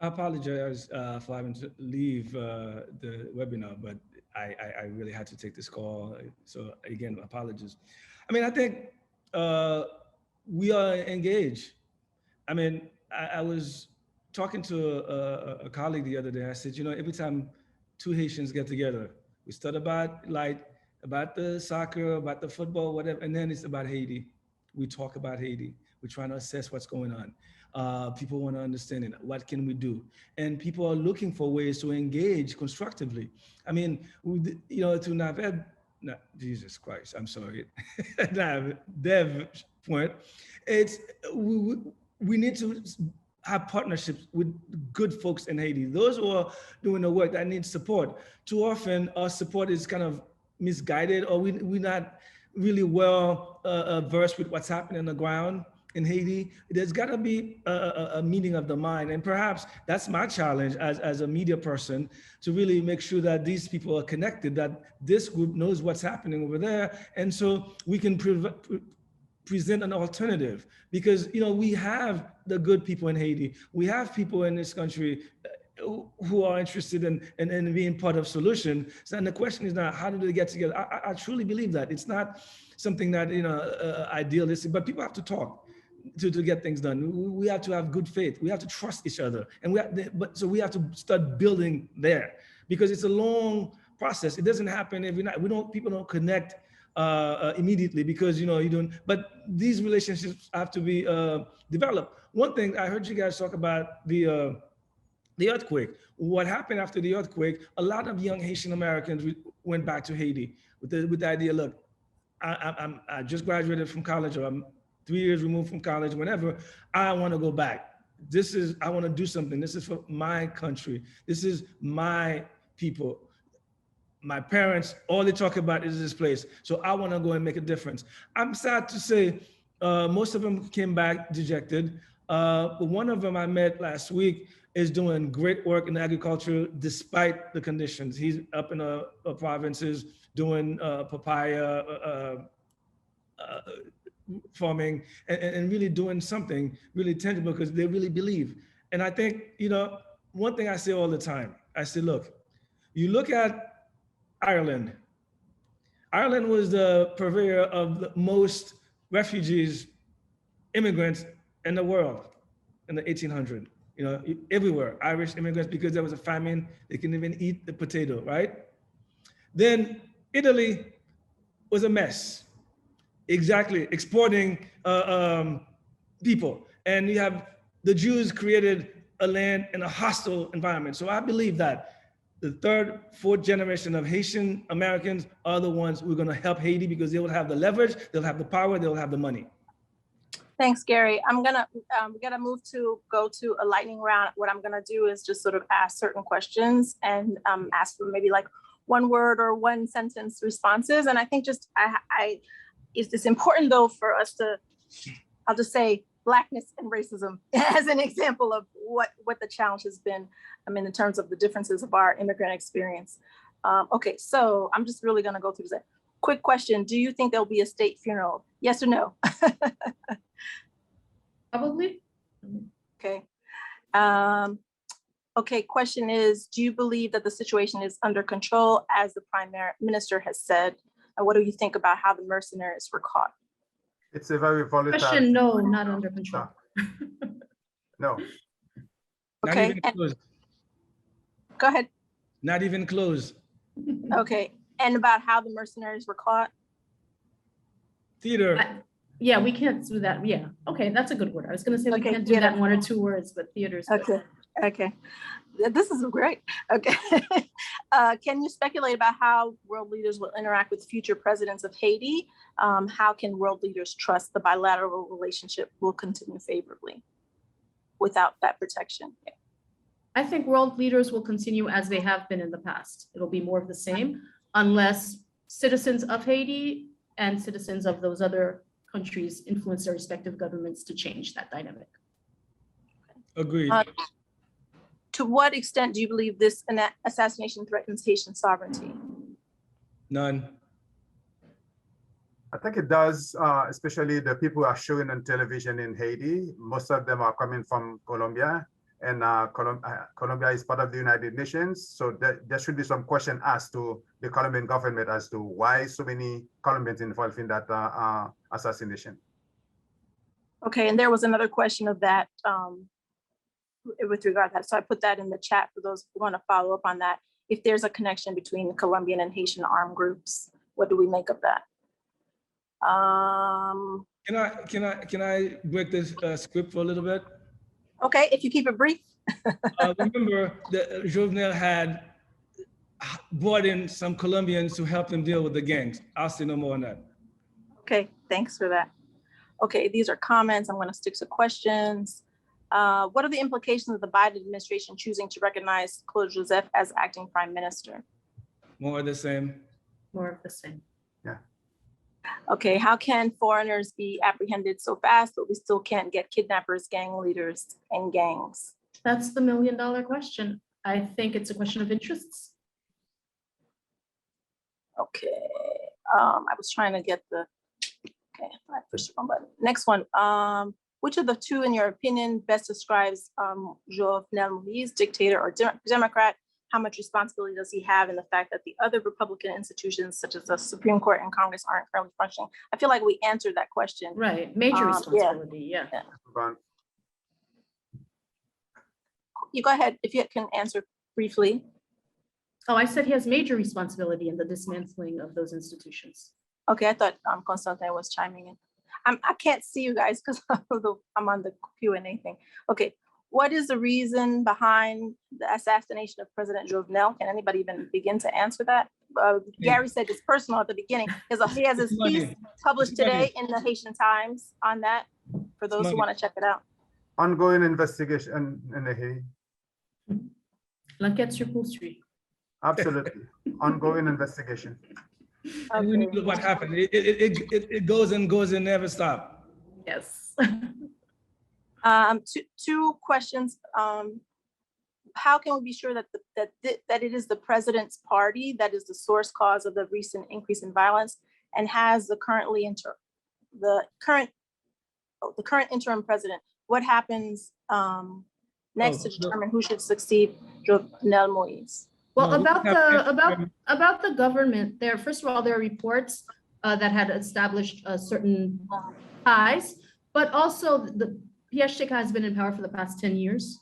I apologize for having to leave the webinar, but I really had to take this call. So again, apologies. I mean, I think we are engaged. I mean, I was talking to a colleague the other day. I said, every time two Haitians get together, we start about the soccer, about the football, whatever, and then it's about Haiti. We talk about Haiti. We're trying to assess what's going on. People want to understand it. What can we do? And people are looking for ways to engage constructively. I mean, to Naved, Jesus Christ, I'm sorry, Dev point, we need to have partnerships with good folks in Haiti. Those who are doing the work that need support. Too often, our support is kind of misguided, or we're not really well versed with what's happening on the ground in Haiti. There's got to be a meeting of the mind, and perhaps that's my challenge as a media person, to really make sure that these people are connected, that this group knows what's happening over there, and so we can present an alternative, because we have the good people in Haiti. We have people in this country who are interested in being part of solution. So, and the question is not how do they get together. I truly believe that it's not something that idealistic, but people have to talk to get things done. We have to have good faith. We have to trust each other, and so we have to start building there, because it's a long process. It doesn't happen every night. People don't connect immediately, because you don't. But these relationships have to be developed. One thing I heard you guys talk about the earthquake. What happened after the earthquake? A lot of young Haitian Americans went back to Haiti with the idea. Look, I just graduated from college, or I'm 3 years removed from college. Whenever I want to go back, I want to do something. This is for my country. This is my people. My parents, all they talk about is this place. So I want to go and make a difference. I'm sad to say, most of them came back dejected. But one of them I met last week is doing great work in agriculture despite the conditions. He's up in the provinces doing papaya farming and really doing something really tangible, because they really believe. And I think, one thing I say all the time, I say, look, you look at Ireland. Ireland was the purveyor of the most refugees, immigrants in the world in the 1800s. Everywhere, Irish immigrants, because there was a famine, they couldn't even eat the potato, right? Then Italy was a mess. Exactly, exporting people. And you have the Jews created a land in a hostile environment. So I believe that the third, fourth generation of Haitian Americans are the ones who are going to help Haiti, because they will have the leverage, they'll have the power, they'll have the money. Thanks, Gary. I'm gonna go to a lightning round. What I'm gonna do is just sort of ask certain questions and ask for maybe like one word or one sentence responses. And I think just it's important though for us to, I'll just say Blackness and racism as an example of what the challenge has been. In terms of the differences of our immigrant experience. Okay, so I'm just really gonna go through this. Quick question, do you think there'll be a state funeral? Yes or no? Probably. Okay. Okay, question is, do you believe that the situation is under control, as the Prime Minister has said? And what do you think about how the mercenaries were caught? It's a very volatile. Question, no, not under control. No. Not Okay, even close. go ahead. Not even close. Okay, and about how the mercenaries were caught? Theater. Yeah, we can't do that. Yeah, okay, that's a good word. I was gonna say we Okay, can't do theater. that in 1 or 2 words, but theater's good. Okay. This is great. Okay. Can you speculate about how world leaders will interact with future presidents of Haiti? How can world leaders trust the bilateral relationship will continue favorably without that protection? I think world leaders will continue as they have been in the past. It'll be more of the same, unless citizens of Haiti and citizens of those other countries influence their respective governments to change that dynamic. Agreed. To what extent do you believe this assassination threatens Haitian sovereignty? None. I think it does, especially the people who are showing on television in Haiti. Most of them are coming from Colombia, and Colombia is part of the United Nations. So there should be some question asked to the Colombian government as to why so many Colombians involved in that assassination. Okay, and there was another question of that with regard to that. So I put that in the chat for those who want to follow up on that. If there's a connection between Colombian and Haitian armed groups, what do we make of that? Can I break this script for a little bit? Okay, if you keep it brief. Remember that Jovenel had brought in some Colombians to help him deal with the gangs. I'll say no more on that. Okay, thanks for that. Okay, these are comments. I'm going to stick to questions. What are the implications of the Biden administration choosing to recognize Claude Joseph as acting prime minister? More of the same. More of the same. Yeah. Okay, how can foreigners be apprehended so fast, but we still can't get kidnappers, gang leaders, and gangs? That's the $1 million question. I think it's a question of interests. Okay, I was trying to get the, Okay, I pushed the wrong button. Next one. Which of the two, in your opinion, best describes Jovenel Moïse, dictator or Democrat? How much responsibility does he have in the fact that the other Republican institutions, such as the Supreme Court and Congress, aren't currently functioning? I feel like we answered that question. Right, major responsibility, yeah. You go ahead if you can answer briefly. Oh, I said he has major responsibility in the dismantling of those institutions. Okay, I thought Constantine was chiming in. I can't see you guys because I'm on the Q&A thing. Okay, what is the reason behind the assassination of President Jovenel? Can anybody even begin to answer that? Gary said it's personal at the beginning. He has his piece published today in the Haitian Times on that, for those who want to check it out. Ongoing investigation in the Haiti. L'enquête sur poursuit. Absolutely. Ongoing investigation. And we look what happened. It goes and goes and never stop. Yes. Two questions. How can we be sure that that it is the president's party that is the source cause of the recent increase in violence, and has the current interim president? What happens next to determine who should succeed Jovenel Moïse? Well, about the government, first of all, there are reports that had established certain ties, but also the PHTK has been in power for the past 10 years.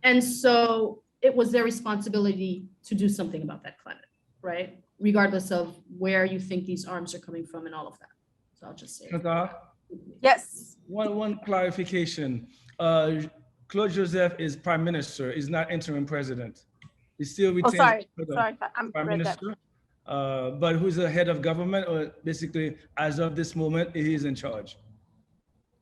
And so it was their responsibility to do something about that climate, right? Regardless of where you think these arms are coming from and all of that. So I'll just say. Yes. One clarification. Claude Joseph is prime minister, is not interim president. He still retains sorry, I'm prime minister, but who's the head of government, or basically as of this moment, he is in charge.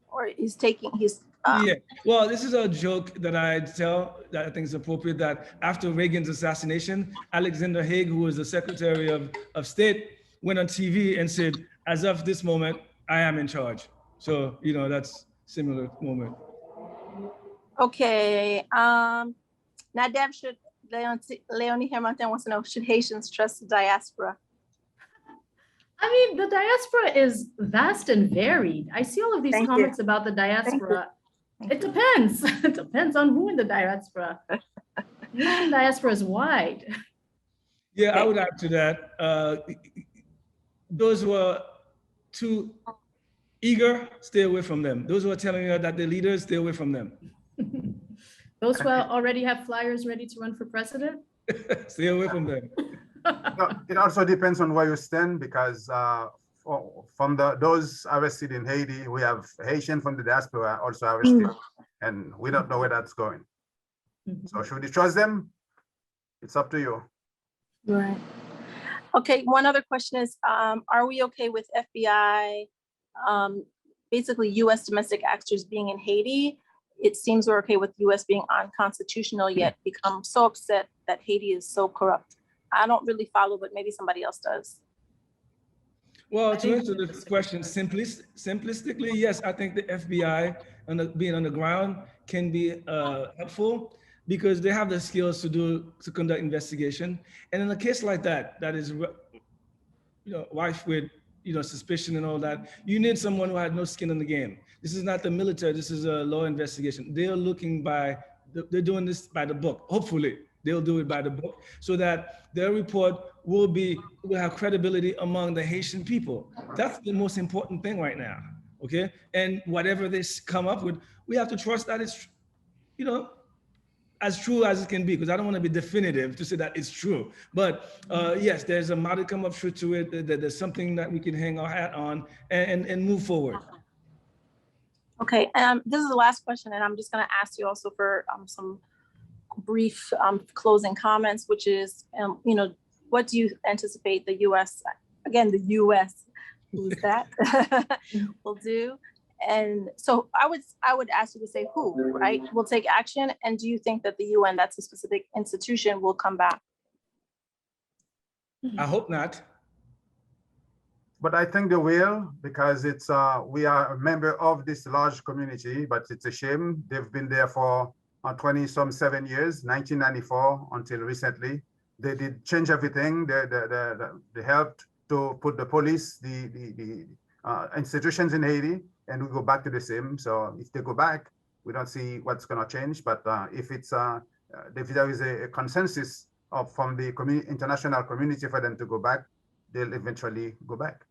Or he's taking his. Yeah, well, this is a joke that I tell that I think is appropriate, that after Reagan's assassination, Alexander Haig, who was the Secretary of State, went on TV and said, as of this moment, I am in charge. So, that's similar moment. Okay, Nadav, Leonie Hermantin wants to know, should Haitians trust the diaspora? I mean, the diaspora is vast and varied. I see all of these comments about the diaspora. It depends. It depends on who in the diaspora. The diaspora is wide. Yeah, I would add to that. Those who are too eager, stay away from them. Those who are telling you that they're leaders, stay away from them. Those who already have flyers ready to run for president? Stay away from them. No, it also depends on where you stand, because from those arrested in Haiti, we have Haitian from the diaspora also arrested, and we don't know where that's going. So should we trust them? It's up to you. Right. Okay, one other question is, are we okay with FBI, basically US domestic actors being in Haiti? It seems we're okay with US being unconstitutional, yet become so upset that Haiti is so corrupt. I don't really follow, but maybe somebody else does. Well, to answer this question simplistically, yes, I think the FBI being on the ground can be helpful, because they have the skills to conduct investigation. And in a case like that is, rife with, suspicion and all that, you need someone who had no skin in the game. This is not the military, this is a law investigation. They're they're doing this by the book. Hopefully they'll do it by the book, so that their report will have credibility among the Haitian people. That's the most important thing right now, okay? And whatever they come up with, we have to trust that it's, as true as it can be, because I don't want to be definitive to say that it's true. But yes, there's a modicum of truth to it. There's something that we can hang our hat on and move forward. Okay, this is the last question, and I'm just going to ask you also for some brief closing comments, which is, what do you anticipate the US, again, the US, who's that, will do? And so I would ask you to say who, right, will take action, and do you think that the UN, that's a specific institution, will come back? I hope not. But I think they will, because it's we are a member of this large community, but it's a shame they've been there for 27 years, 1994 until recently. They did change everything. They helped to put the police, the institutions in Haiti, and we go back to the same. So if they go back, we don't see what's going to change. But if there is a consensus from the international community for them to go back, they'll eventually go back.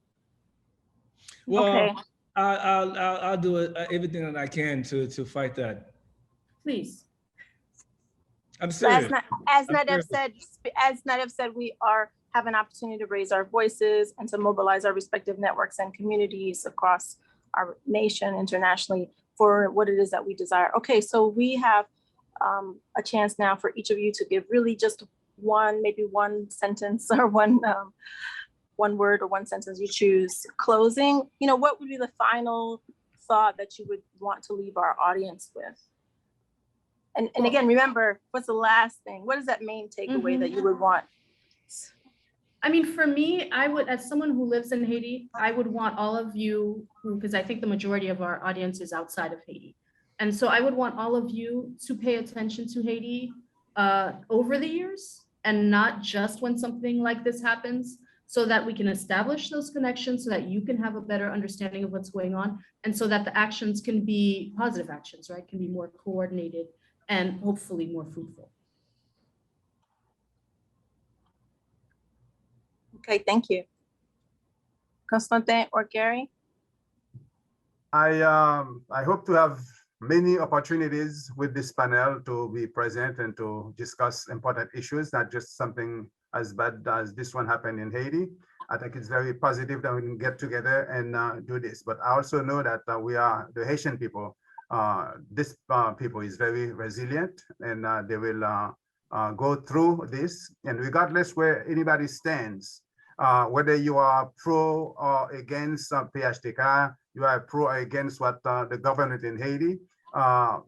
Well, Okay. I'll do everything that I can to fight that. Please. I'm So as serious. Nadev said, we have an opportunity to raise our voices and to mobilize our respective networks and communities across our nation, internationally, for what it is that we desire. Okay, so we have a chance now for each of you to give really just maybe one sentence or one word or one sentence you choose. Closing, what would be the final thought that you would want to leave our audience with? And again, remember, what's the last thing? What is that main takeaway that you would want? I mean, for me, I would, as someone who lives in Haiti, I would want all of you, because I think the majority of our audience is outside of Haiti. And so I would want all of you to pay attention to Haiti over the years, and not just when something like this happens, so that we can establish those connections, so that you can have a better understanding of what's going on, and so that the actions can be positive actions, right? Can be more coordinated and hopefully more fruitful. Okay, thank you. Constantin or Gary? I hope to have many opportunities with this panel to be present and to discuss important issues, not just something as bad as this one happened in Haiti. I think it's very positive that we can get together and do this. But I also know that we are the Haitian people. This people is very resilient, and they will go through this. And regardless where anybody stands, whether you are pro or against PHTK, you are pro or against what the government in Haiti.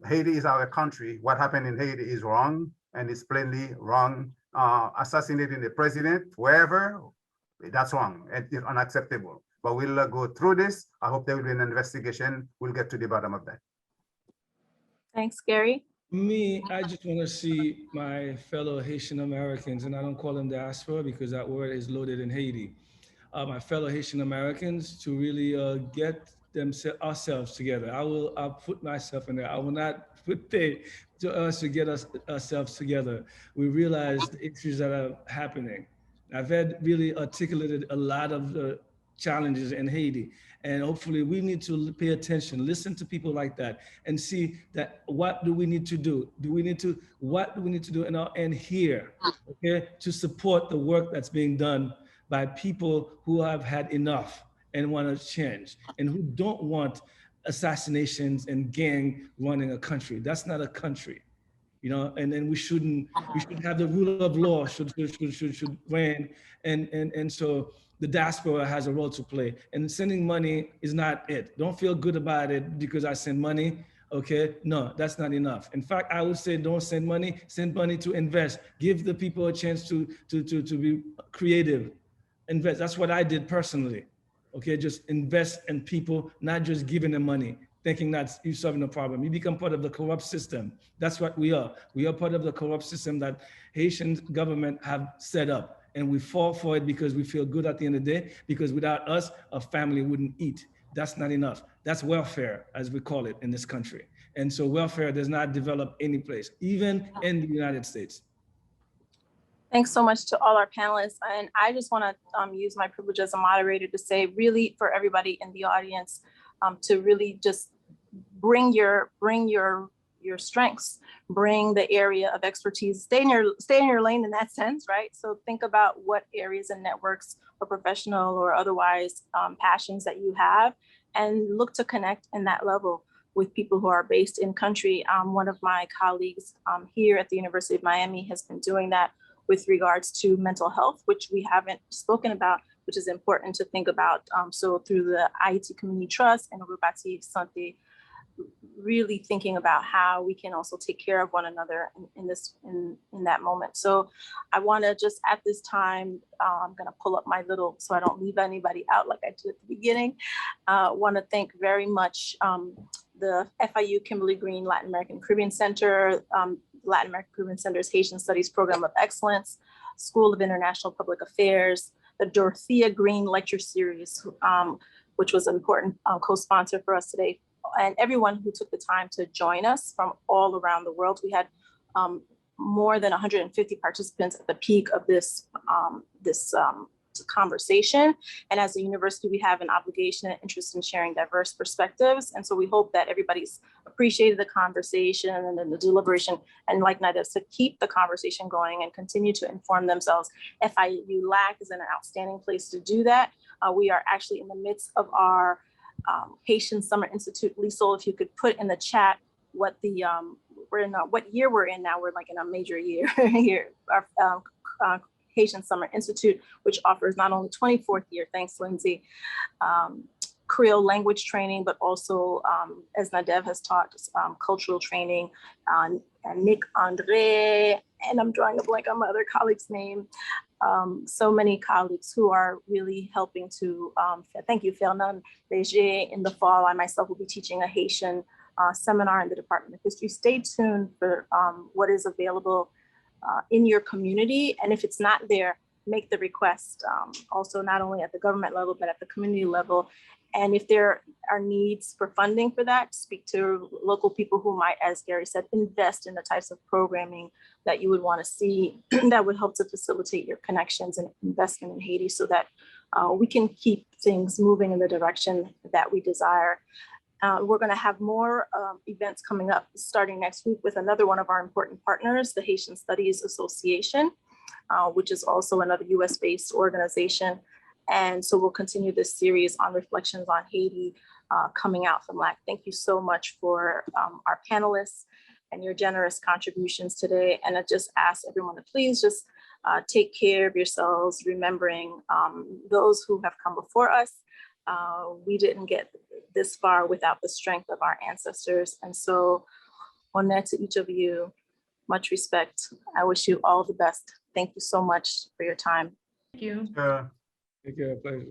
Haiti is our country. What happened in Haiti is wrong, and it's plainly wrong. Assassinating the president, wherever, that's wrong and it's unacceptable. But we'll go through this. I hope there will be an investigation. We'll get to the bottom of that. Thanks, Gary. Me, I just want to see my fellow Haitian Americans, and I don't call them diaspora because that word is loaded in Haiti. My fellow Haitian Americans to really get ourselves together. I'll put myself in there. I will not put they to us to get ourselves together. We realize the issues that are happening. I've really articulated a lot of the challenges in Haiti. And hopefully we need to pay attention, listen to people like that and see that what do we need to do? What do we need to do and here, okay, to support the work that's being done by people who have had enough and want to change and who don't want assassinations and gang running a country. That's not a country. And then we should have the rule of law should reign. And so the diaspora has a role to play, and sending money is not it. Don't feel good about it because I send money. Okay, no, that's not enough. In fact, I would say don't send money to invest. Give the people a chance to be creative, invest. That's what I did personally. Okay, just invest in people, not just giving them money, thinking that you're solving the problem. You become part of the corrupt system. That's what we are. We are part of the corrupt system that Haitian government have set up. And we fall for it because we feel good at the end of the day, because without us, a family wouldn't eat. That's not enough. That's welfare, as we call it in this country. And so welfare does not develop any place, even in the United States. Thanks so much to all our panelists. And I just want to use my privilege as a moderator to say, really, for everybody in the audience, to really just bring your strengths, bring the area of expertise, stay in your lane in that sense, right? So think about what areas and networks or professional or otherwise passions that you have, and look to connect in that level with people who are based in country. One of my colleagues here at the University of Miami has been doing that with regards to mental health, which we haven't spoken about, which is important to think about. So through the Haiti Community Trust and Rubati Santé, really thinking about how we can also take care of one another in that moment. So I want to just at this time, I'm going to pull up my little, so I don't leave anybody out like I did at the beginning. Want to thank very much the FIU Kimberly Green Latin American Caribbean Center, Latin American Caribbean Center's Haitian Studies Program of Excellence, School of International Public Affairs, the Dorothea Green Lecture Series, which was an important co-sponsor for us today, and everyone who took the time to join us from all around the world. We had more than 150 participants at the peak of this conversation. And as a university, we have an obligation and interest in sharing diverse perspectives. And so we hope that everybody's appreciated the conversation and then the deliberation. And like Nada said, keep the conversation going and continue to inform themselves. FIU LAC is an outstanding place to do that. We are actually in the midst of our Haitian Summer Institute. Liesel, if you could put in the chat what the what year we're in now. We're like in a major year here. Our Haitian Summer Institute, which offers not only 24th year, thanks Lindsay, Creole language training, but also, as Nadev has taught, cultural training, and Nick Andre, and I'm drawing a blank on my other colleague's name. So many colleagues who are really helping to, thank you, Fernand Léger. In the fall, I myself will be teaching a Haitian seminar in the Department of History. Stay tuned for what is available in your community. And if it's not there, make the request also not only at the government level, but at the community level. And if there are needs for funding for that, speak to local people who might, as Gary said, invest in the types of programming that you would want to see that would help to facilitate your connections and investment in Haiti so that we can keep things moving in the direction that we desire. We're going to have more events coming up starting next week with another one of our important partners, the Haitian Studies Association, which is also another US-based organization. And so we'll continue this series on reflections on Haiti coming out from LAC. Thank you so much for our panelists and your generous contributions today. And I just ask everyone to please just take care of yourselves, remembering those who have come before us. We didn't get this far without the strength of our ancestors. And so on that to each of you, much respect. I wish you all the best. Thank you so much for your time. Thank you. Yeah. Take care, pleasure.